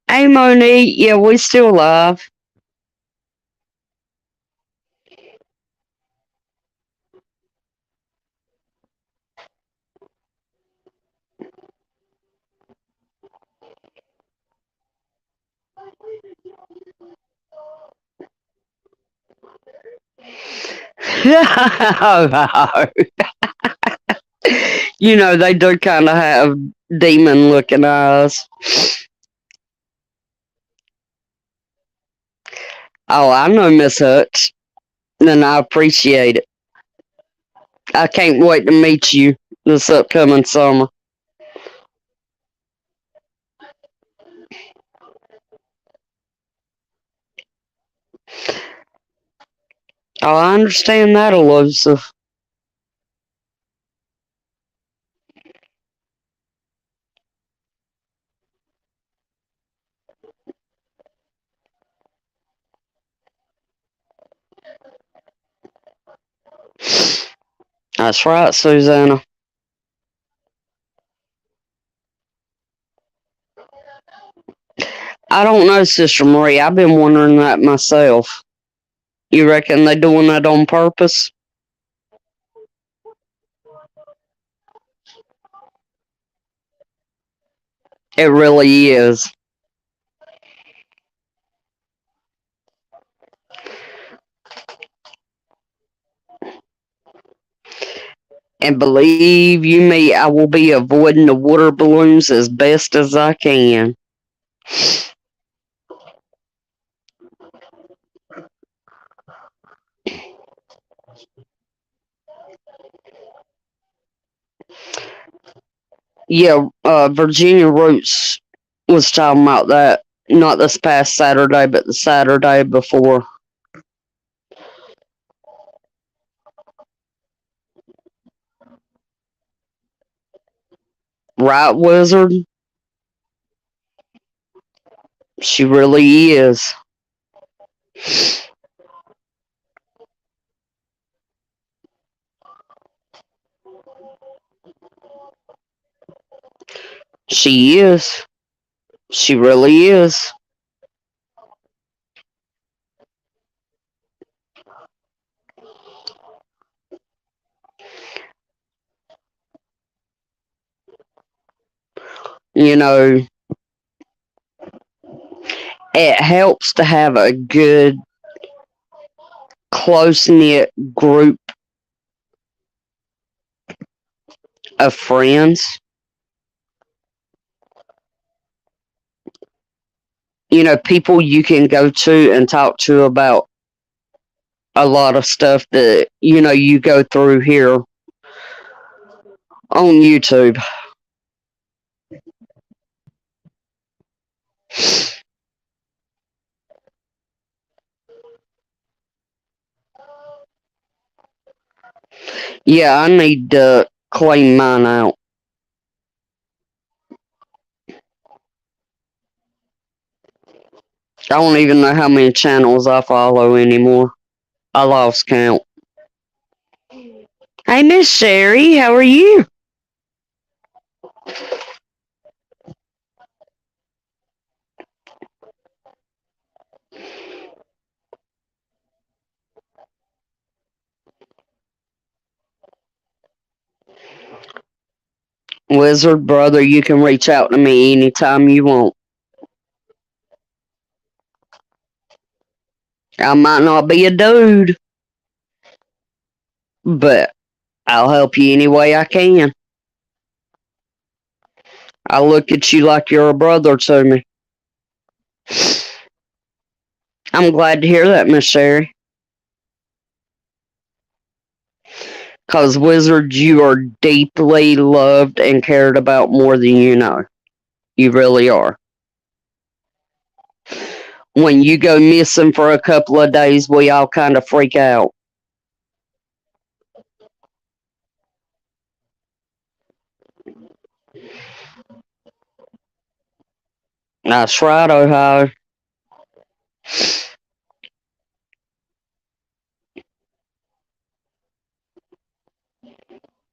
Hey, Monique. Yeah, we still live. You know, they do kind of have demon looking eyes. Oh, I know Miss Hutch, and I appreciate it. I can't wait to meet you this upcoming summer. Oh, I understand that, elusive. That's right, Susanna. I don't know, Sister Marie. I've been wondering that myself. You reckon they doing that on purpose? It really is. And believe you me, I will be avoiding the water balloons as best as I can. Yeah, Virginia Roots was talking about that. Not this past Saturday, but the Saturday before. Right, Wizard? She really is. She is. She really is. You know, it helps to have a good, close knit group of friends. You know, people you can go to and talk to about a lot of stuff that, you know, you go through here on YouTube. Yeah, I need to clean mine out. I don't even know how many channels I follow anymore. I lost count. Hey, Miss Sherry, how are you? Wizard brother, you can reach out to me anytime you want. I might not be a dude, but I'll help you any way I can. I look at you like you're a brother to me. I'm glad to hear that, Miss Sherry. Because, Wizard, you are deeply loved and cared about more than you know. You really are. When you go missing for a couple of days, we all kind of freak out. That's right, Ohio.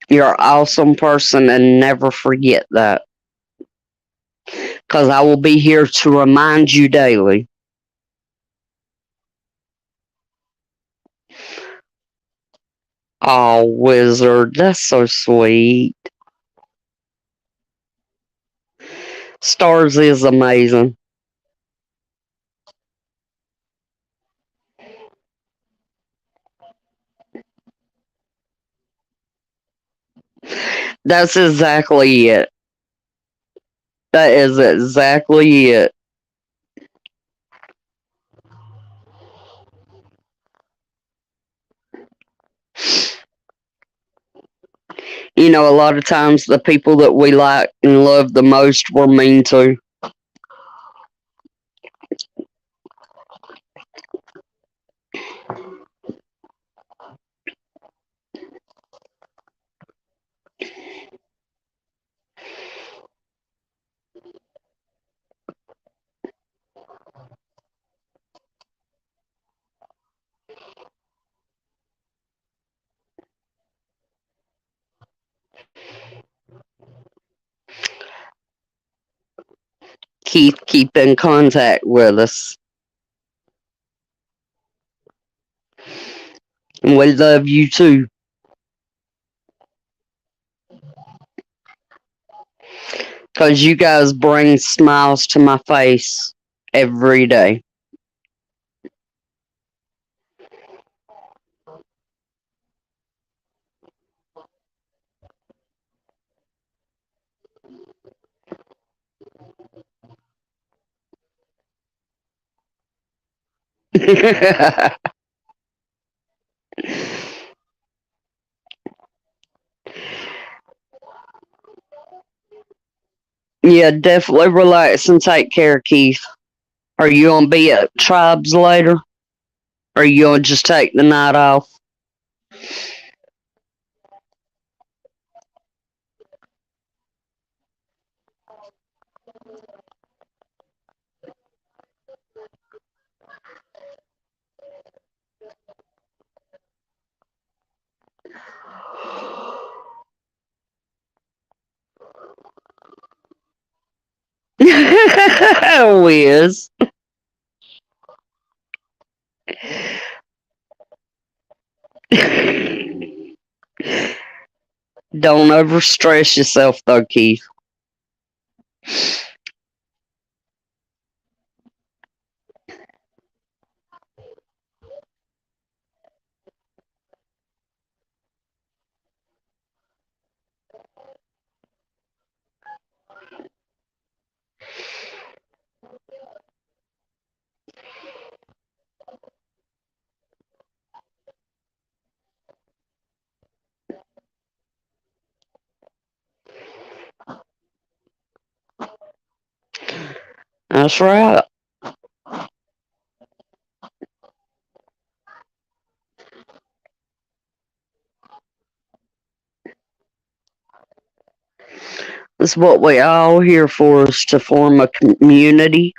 You're an awesome person and never forget that. Because I will be here to remind you daily. Oh, Wizard, that's so sweet. Stars is amazing. That's exactly it. That is exactly it. You know, a lot of times the people that we like and love the most we're mean to. Keith, keep in contact with us. And we love you too. Because you guys bring smiles to my face every day. Yeah, definitely relax and take care, Keith. Are you going to be at Tribes later? Or are you going to just take the night off? Wiz. Don't overstress yourself, though, Keith. That's right. That's what we all here for, is to form a community.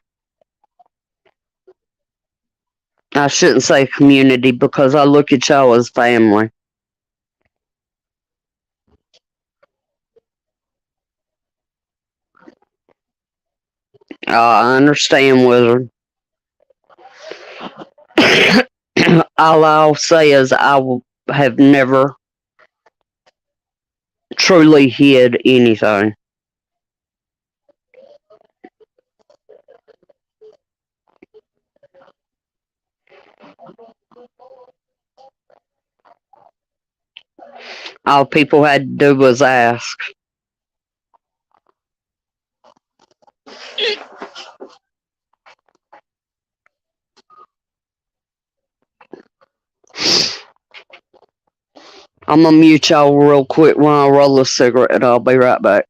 I shouldn't say community because I look at y'all as family. I understand, Wizard. All I'll say is have never truly hid anything. All people had to do was ask. I'm gonna mute y'all real quick while I roll a cigarette. I'll be right back.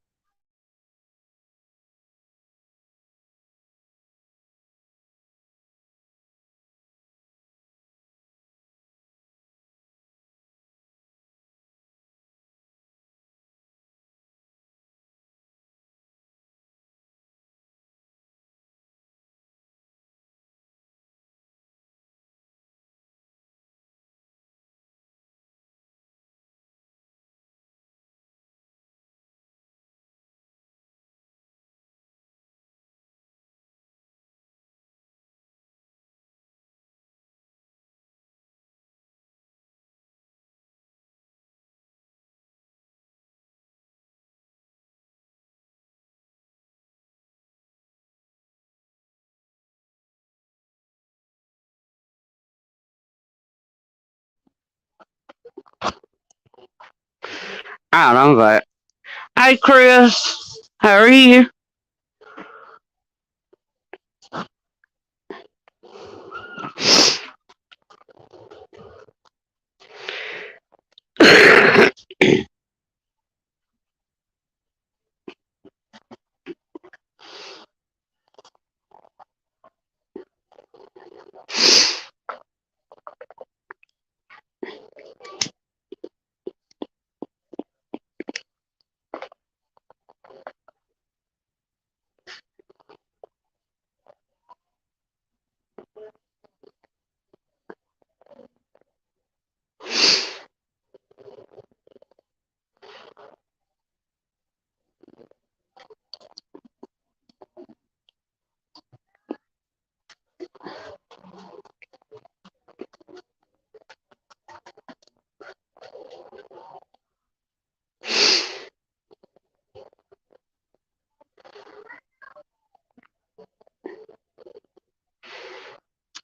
Alright, I'm back. Hey, Chris. How are you?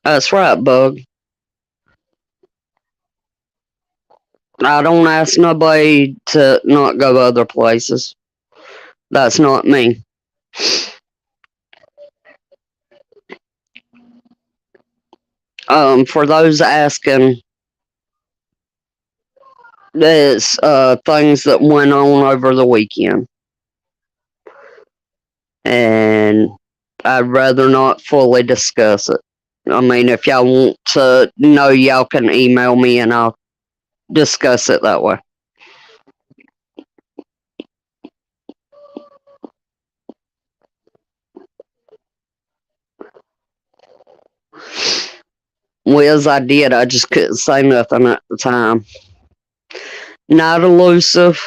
That's right, Bug. I don't ask nobody to not go other places. That's not me. For those asking, there's things that went on over the weekend, and I'd rather not fully discuss it. I mean, if y'all want to know, y'all can email me and I'll discuss it that way. Well, I did, I just couldn't say nothing at the time. Not elusive.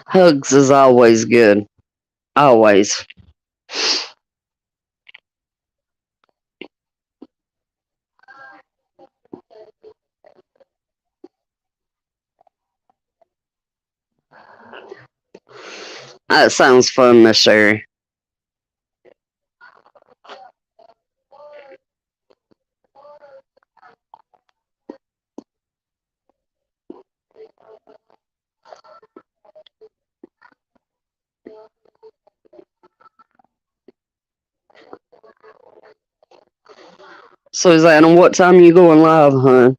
Hugs is always good. Always. That sounds fun, Miss Sherry. Susanna, what time you going live, hon?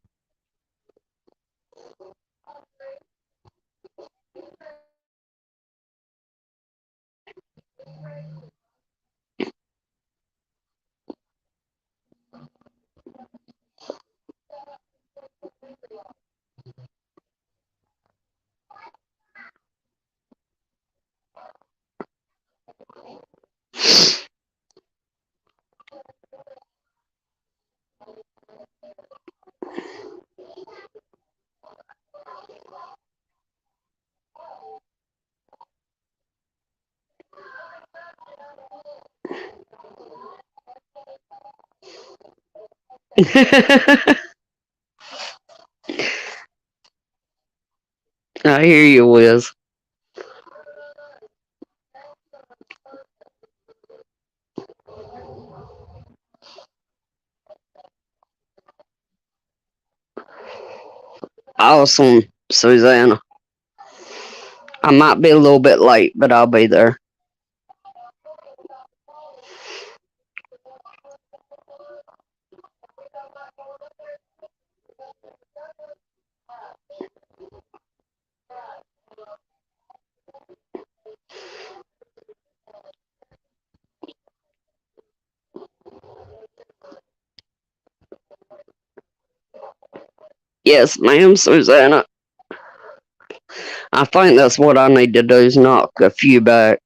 I hear you, Wiz. Awesome, Susanna. I might be a little bit late, but I'll be there. Yes, ma'am, Susanna. I think that's what I need to do is knock a few back.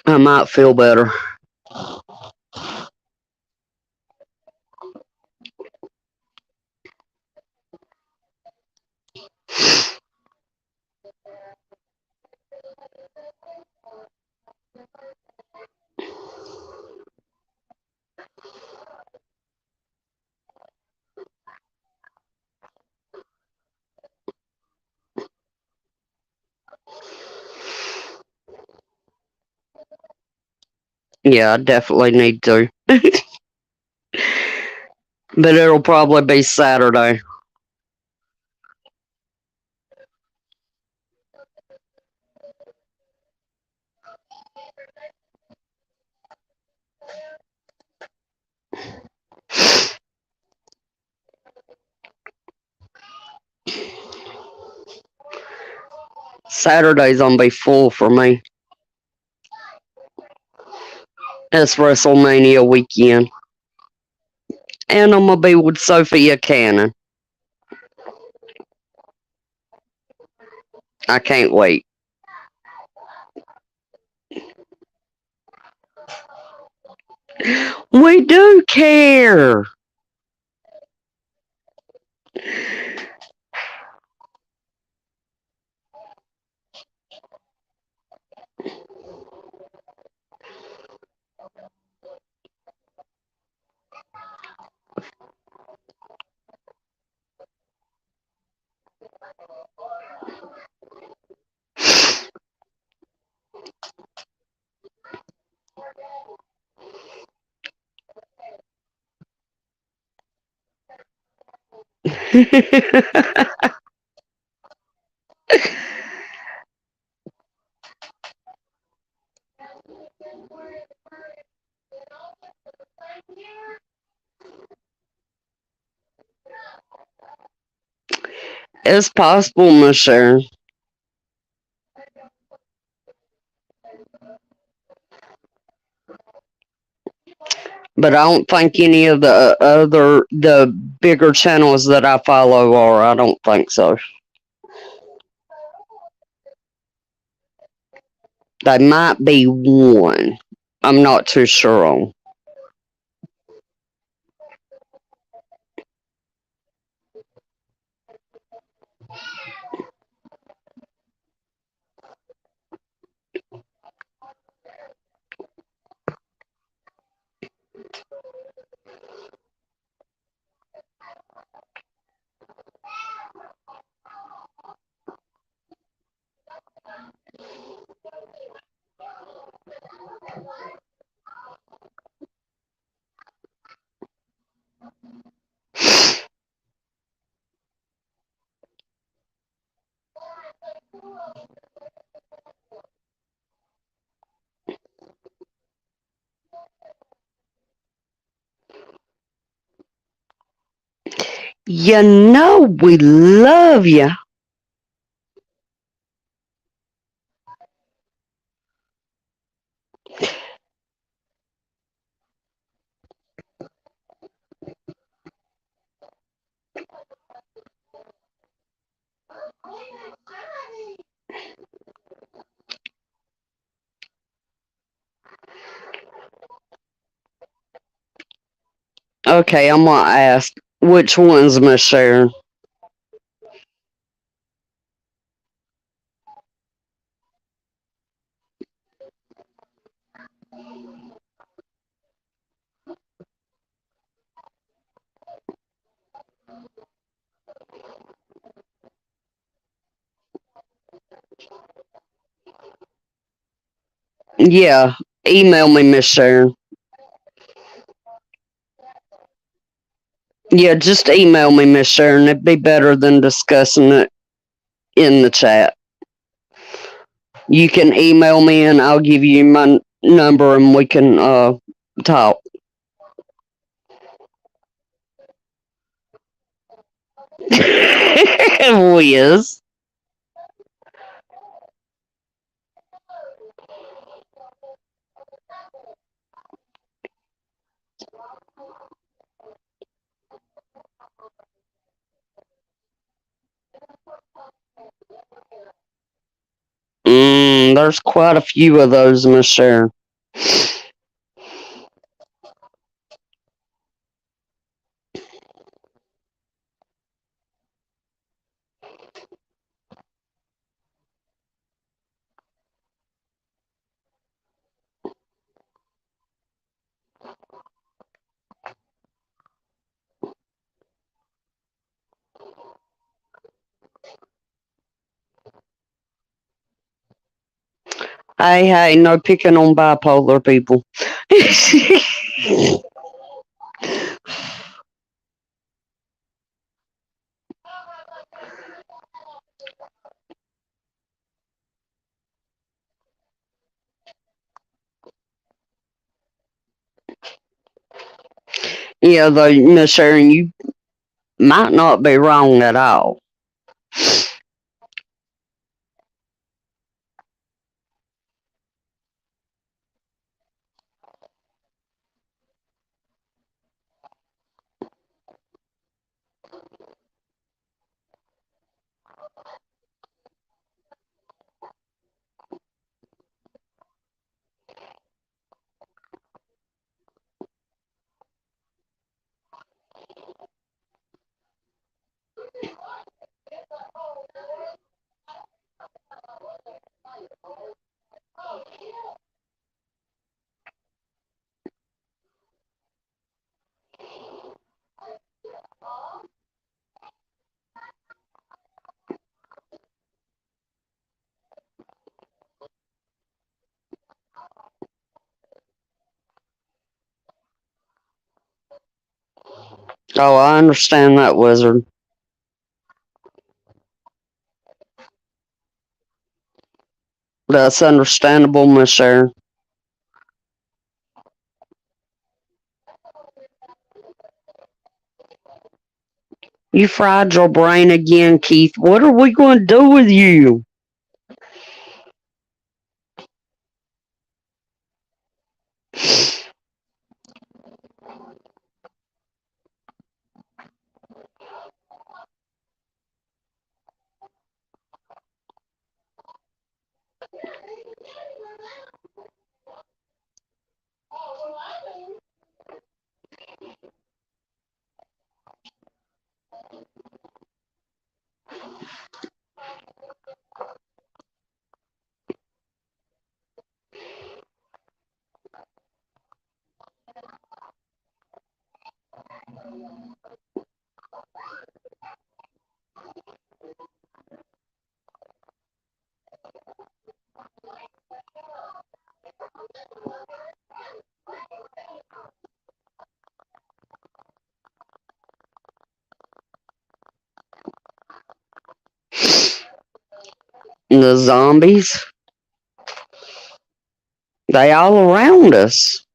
I might feel better. Yeah, I definitely need to. But it'll probably be Saturday. Saturday's gonna be full for me. It's WrestleMania weekend. And I'm gonna be with Sophia Cannon. I can't wait. We do care. It's possible, Miss Sharon. But I don't think any of the bigger channels that I follow are. I don't think so. They might be one. I'm not too sure on. You know we love you. Okay, I'm gonna ask which one's Miss Sharon? Yeah, email me, Miss Sharon. Yeah, just email me, Miss Sharon. It'd be better than discussing it in the chat. You can email me and I'll give you my number and we can talk. Whiz. There's quite a few of those, Miss Sharon. Hey, no picking on bipolar people. Yeah, though, Miss Sharon, you might not be wrong at all. Oh, I understand that, Wizard. That's understandable, Miss Sharon. You fried your brain again, Keith. What are we going to do with you? The zombies, they all around us.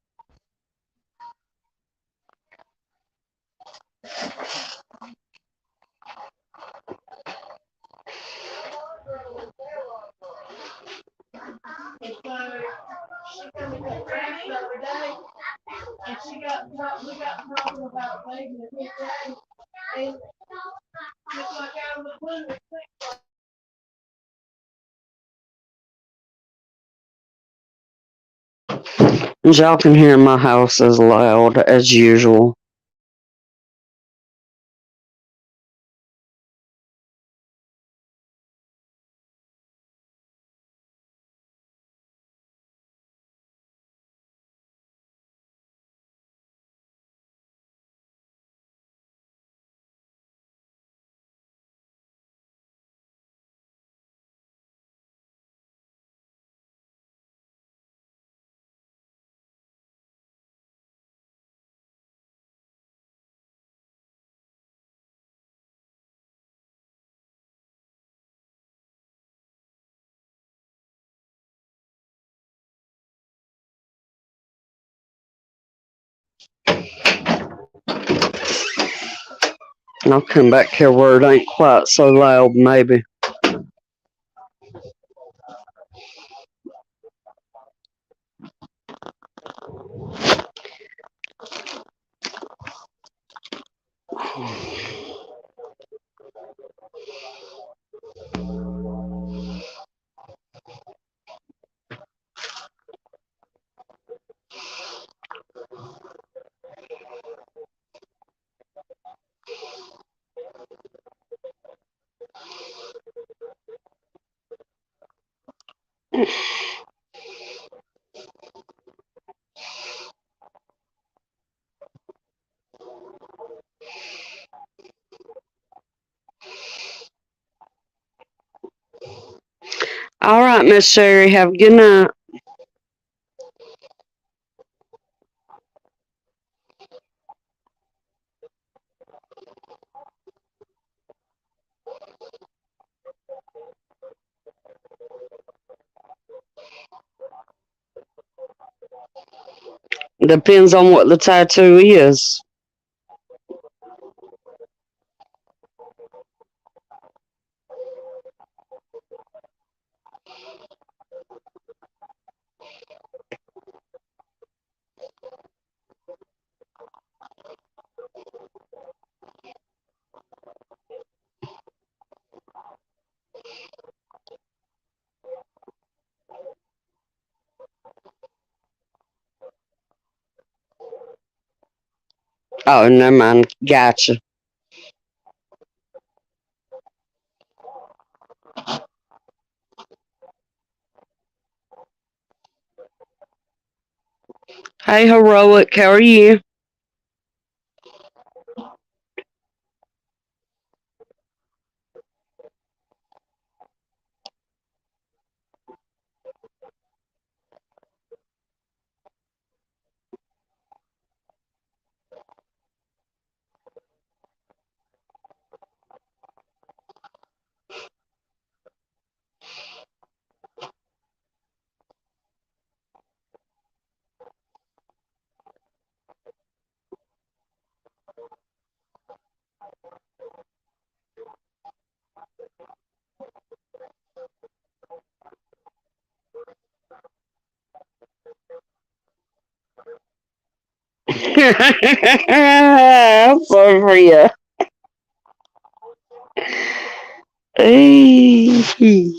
Y'all can hear my house as loud as usual. And I'll come back here where it ain't quite so loud, maybe. All right, Miss Sherry, have a good night. Depends on what the tattoo is. Oh, never mind. Gotcha. Hey, Heroic, how are you? I'm sorry for you. Hey.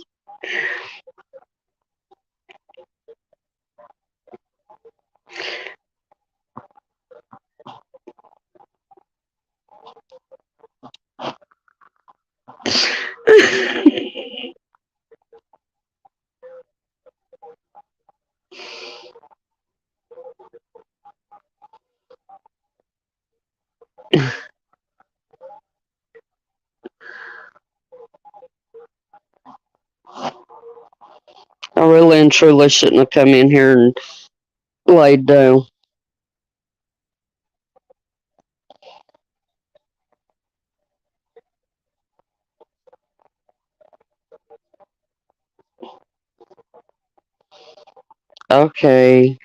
I really and truly shouldn't have come in here and laid down. Okay.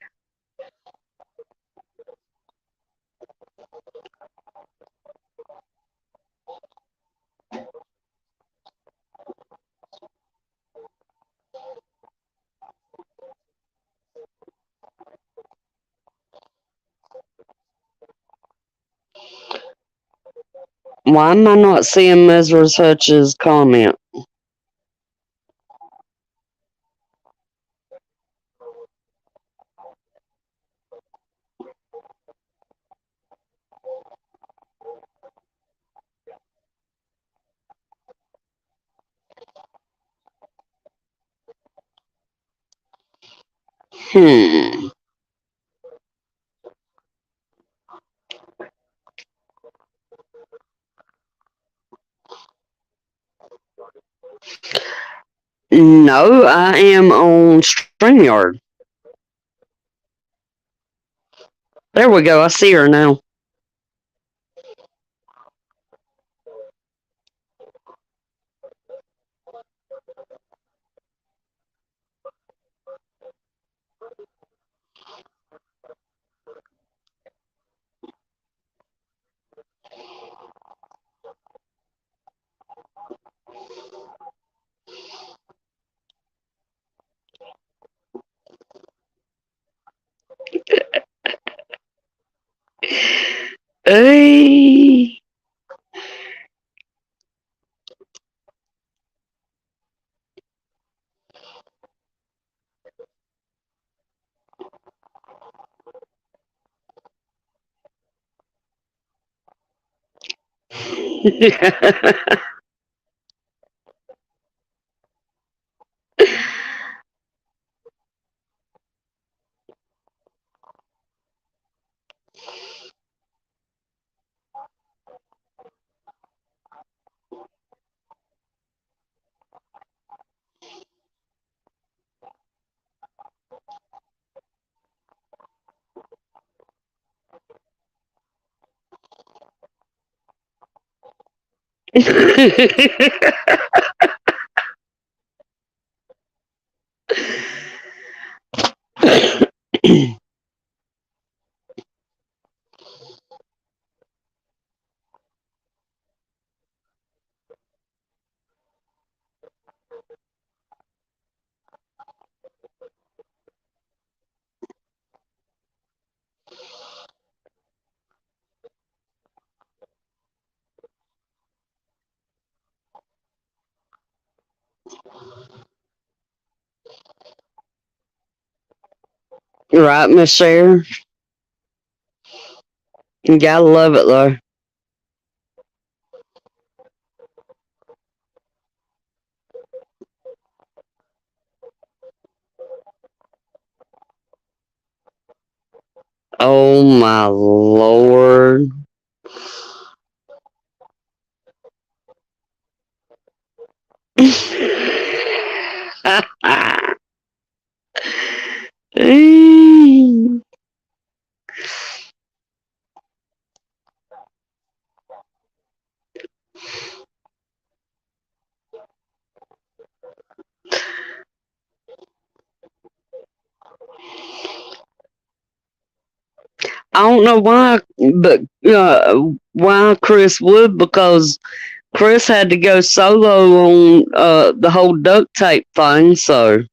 Why am I not seeing Mrs. Hutch's comment? Hmm. No, I am on StreamYard. There we go. I see her now. Right, Miss Sharon? You gotta love it though. Oh my lord. I don't know why, but why Chris would, because Chris had to go solo on the whole duct tape thing, so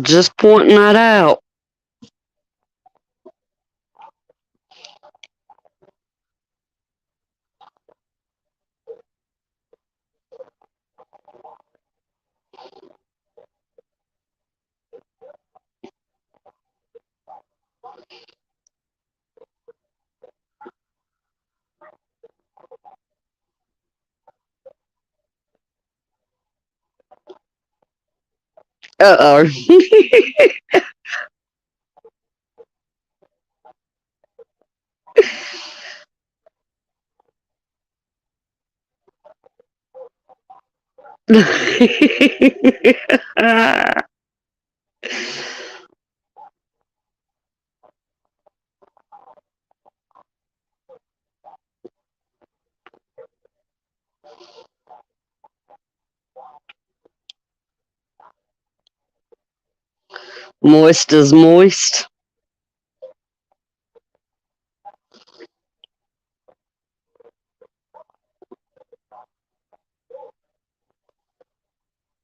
just pointing that out. Uh oh. Moist is moist.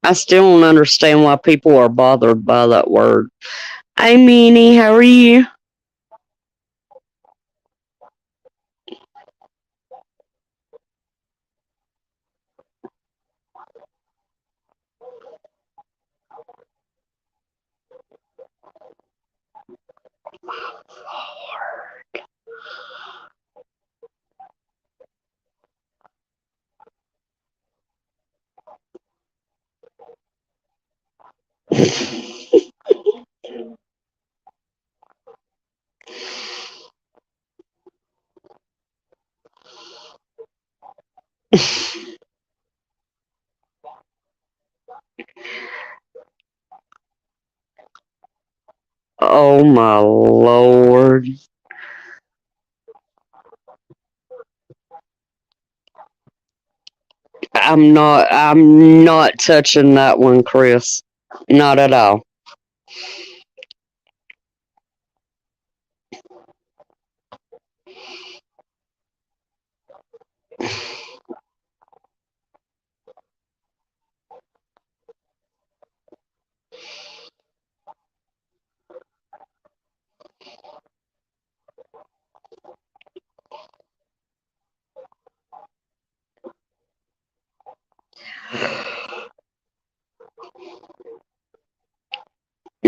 I still don't understand why people are bothered by that word. Hey, Meanie, how are you? Oh my lord. I'm not touching that one, Chris. Not at all.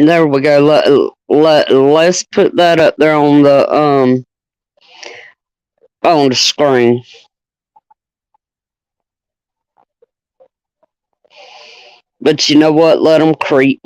There we go. Let's put that up there on the screen. But you know what? Let them creep.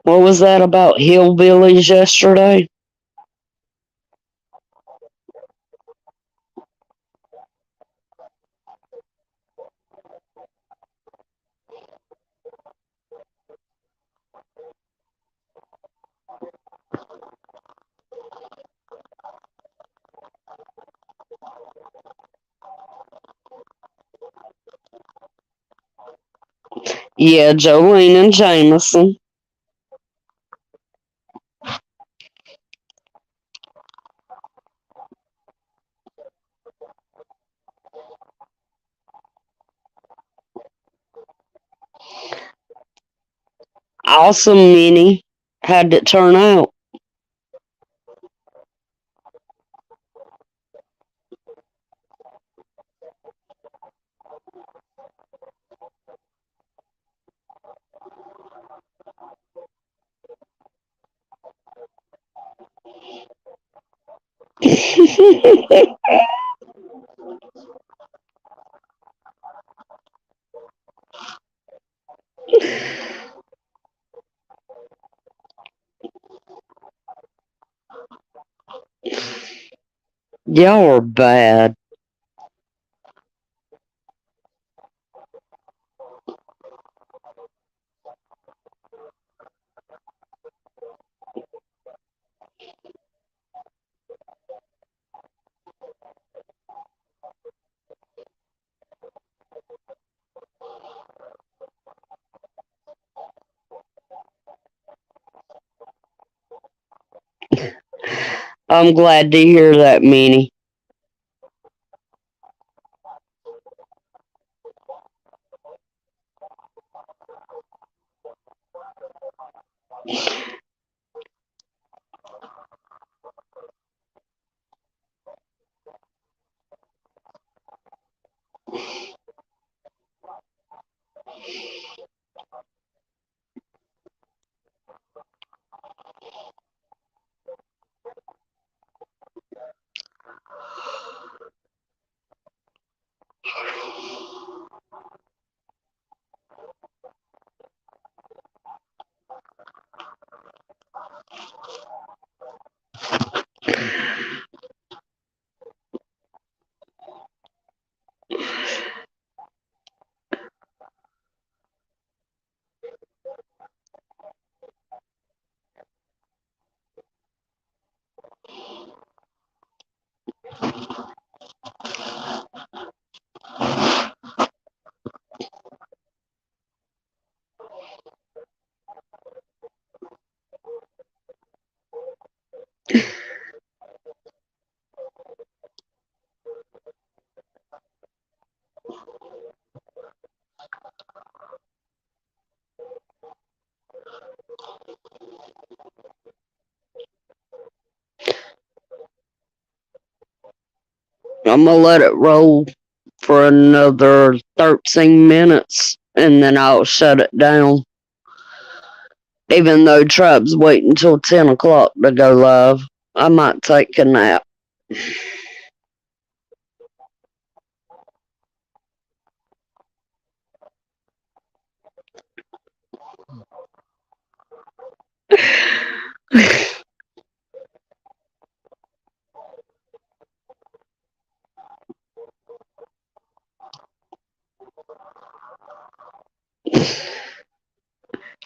What was that about hillbillies yesterday? Yeah, Jolene and Jameson. Awesome, Minnie. How'd it turn out? Y'all are bad. I'm glad to hear that, Minnie. I'm gonna let it roll for another 13 minutes and then I'll shut it down. Even though Tribe's waiting until 10 o'clock to go live, I might take a nap.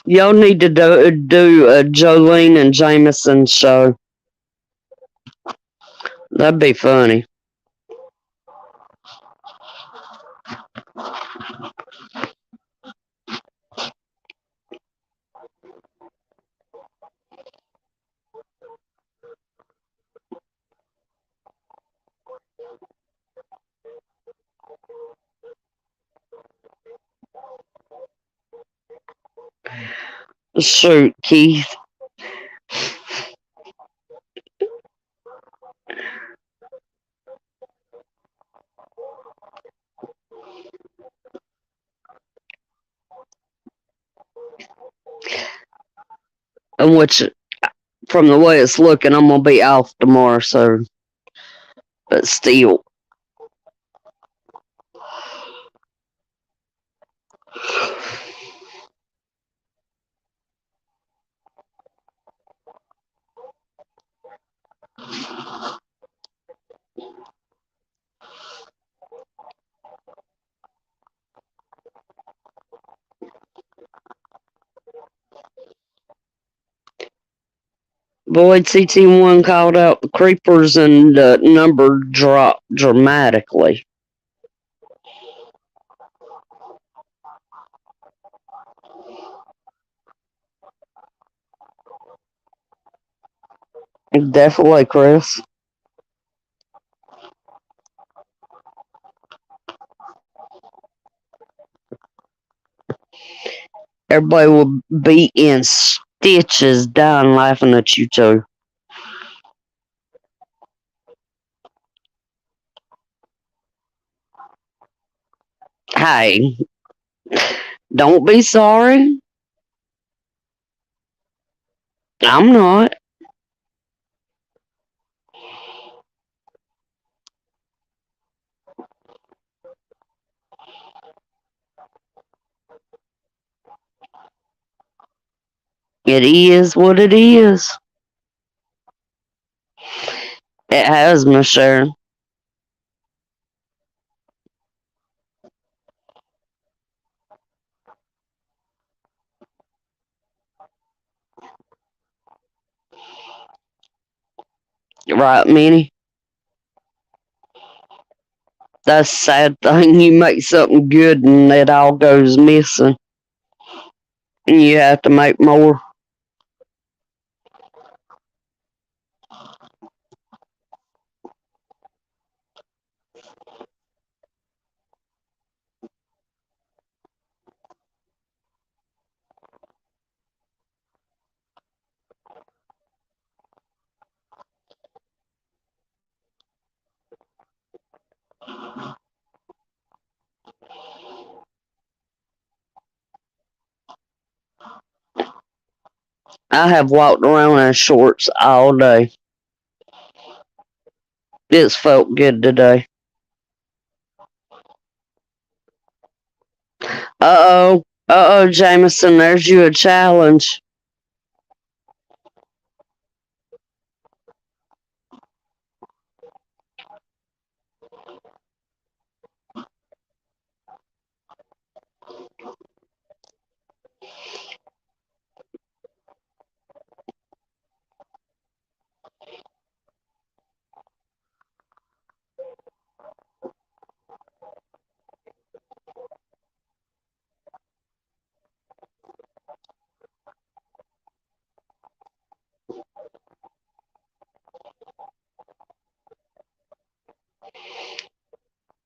Y'all need to do a Jolene and Jameson show. That'd be funny. Shoot, Keith. And which, from the way it's looking, I'm gonna be off tomorrow. So, but still, Void CT1 called out the creepers and the number dropped dramatically. Definitely, Chris. Everybody will be in stitches, dying laughing at you two. Hey, don't be sorry. I'm not. It is what it is. It has, Miss Sharon. Right, Minnie? That's a sad thing. You make something good and it all goes missing. And you have to make more. I have walked around in shorts all day. It's felt good today. Jameson, there's you a challenge.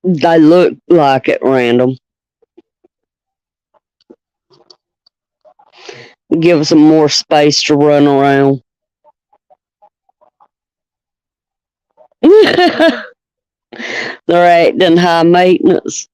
They look like it, random. Give them more space to run around. They're acting high maintenance.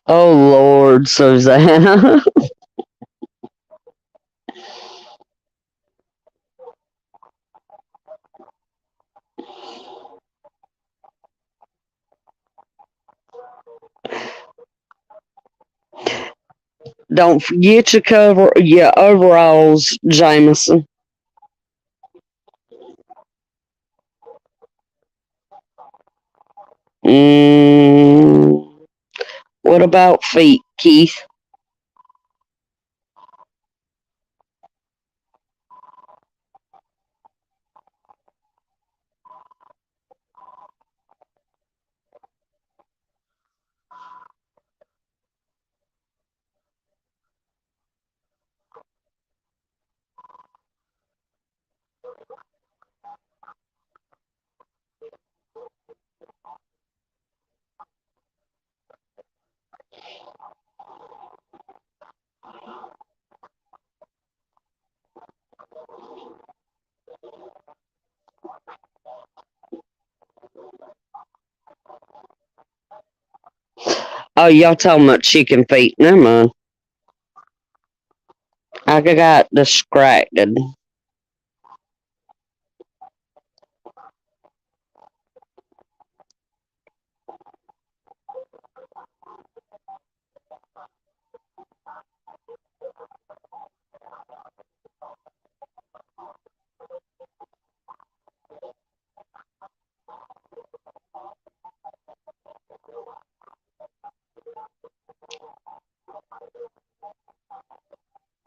Oh Lord, Susanna. Don't forget your overalls, Jameson. Mm, what about feet, Keith? Oh, y'all talking about chicken feet. Never mind. I got distracted.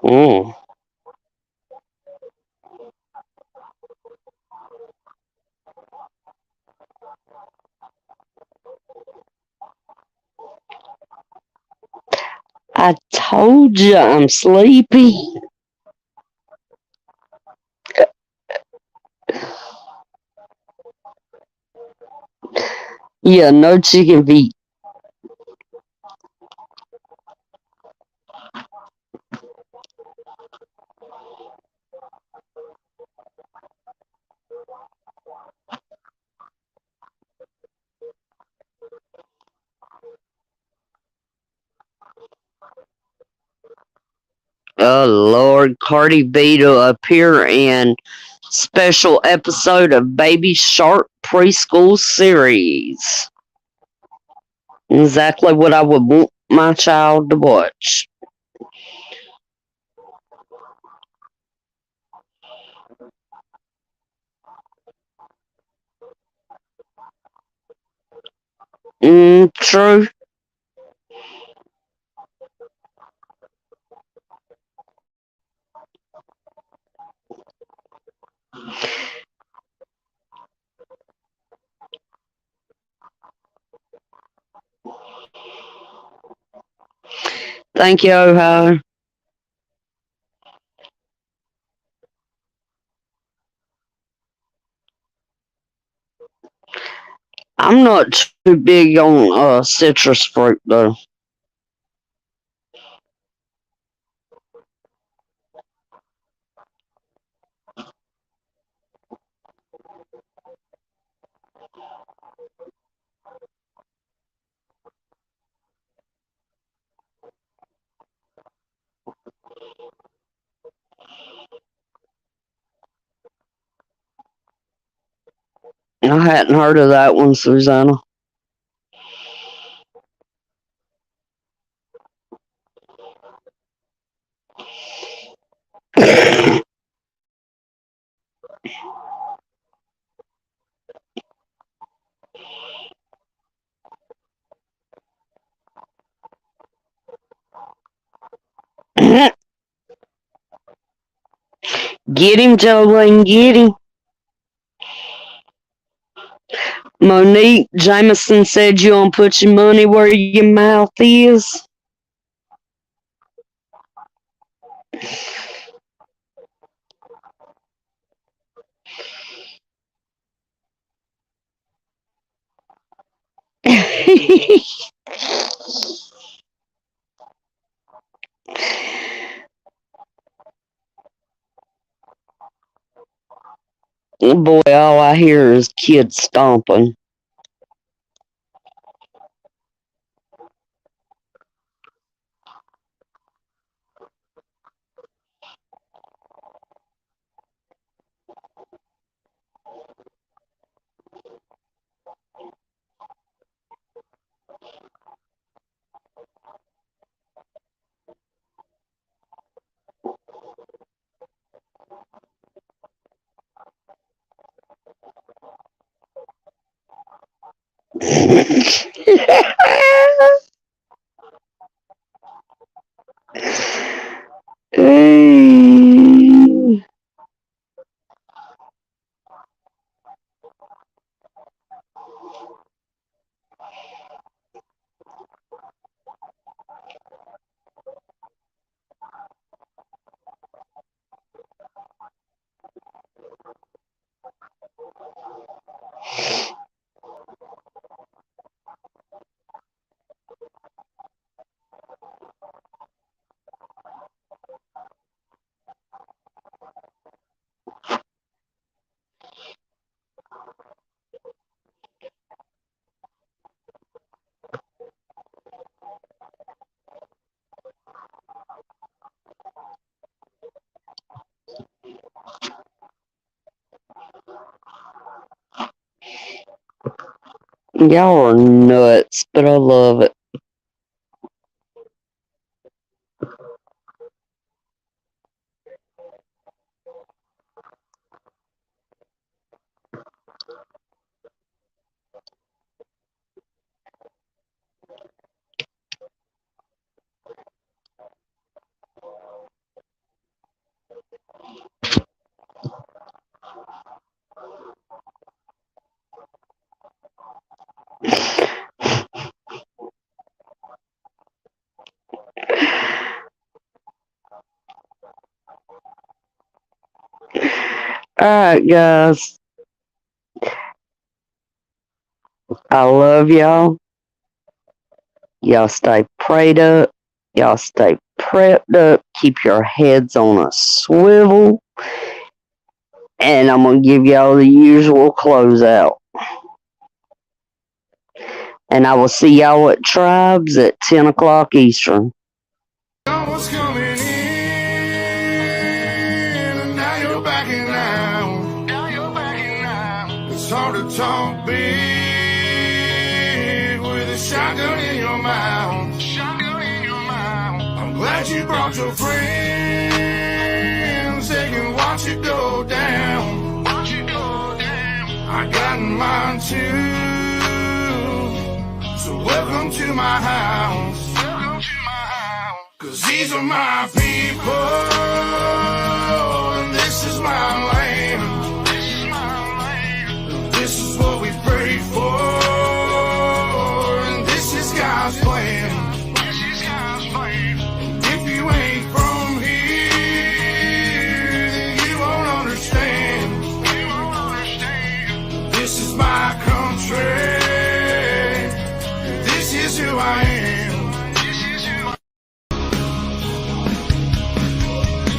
Mm. I told you I'm sleepy. Yeah, no chicken feet. Oh Lord, Cardi B to appear in special episode of Baby Shark preschool series. Exactly what I would want my child to watch. True. Thank you, Ohio. I'm not too big on citrus fruit though. I hadn't heard of that one, Susanna. Get him, Jolene, get him. Monique Jameson said you don't put your money where your mouth is. Boy, all I hear is kids stomping. Y'all are nuts, but I love it. Alright, guys. I love y'all. Y'all stay prayed up. Y'all stay prepped up. Keep your heads on a swivel. And I'm going to give y'all the usual closeout. And I will see y'all at Tribes at 10 o'clock Eastern. Was coming in, and now you're backing out. It's hard to talk big with a shotgun in your mouth. I'm glad you brought your friends. They can watch it go down. I got mine too. So welcome to my house. Cause these are my people, and this is my land. This is what we prayed for, and this is God's plan. And if you ain't from here, then you won't understand. This is my country, and this is who I am.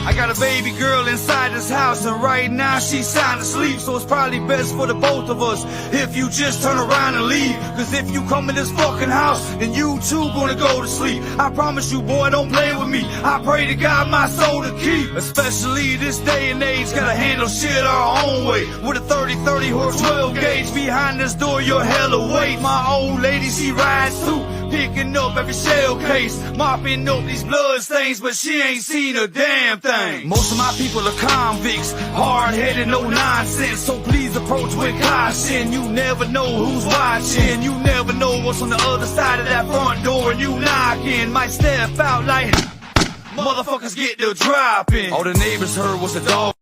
I got a baby girl inside this house, and right now she's sound asleep. So it's probably best for the both of us if you just turn around and leave. Cause if you come in this fucking house, then you too gonna go to sleep. I promise you, boy, don't play with me. I pray to God my soul to keep. Especially this day and age, gotta handle shit our own way. With a 30-30 or 12 gauge behind this door, you're hella weight. My old lady, she rides too, picking up every shell case, mopping up these blood stains, but she ain't seen a damn thing. Most of my people are convicts, hard-headed, no nonsense. So please approach with caution. You never know who's watching. You never know what's on the other side of that front door, and you knocking. Might step out like motherfuckers get the dropping. All the neighbors heard was a dog.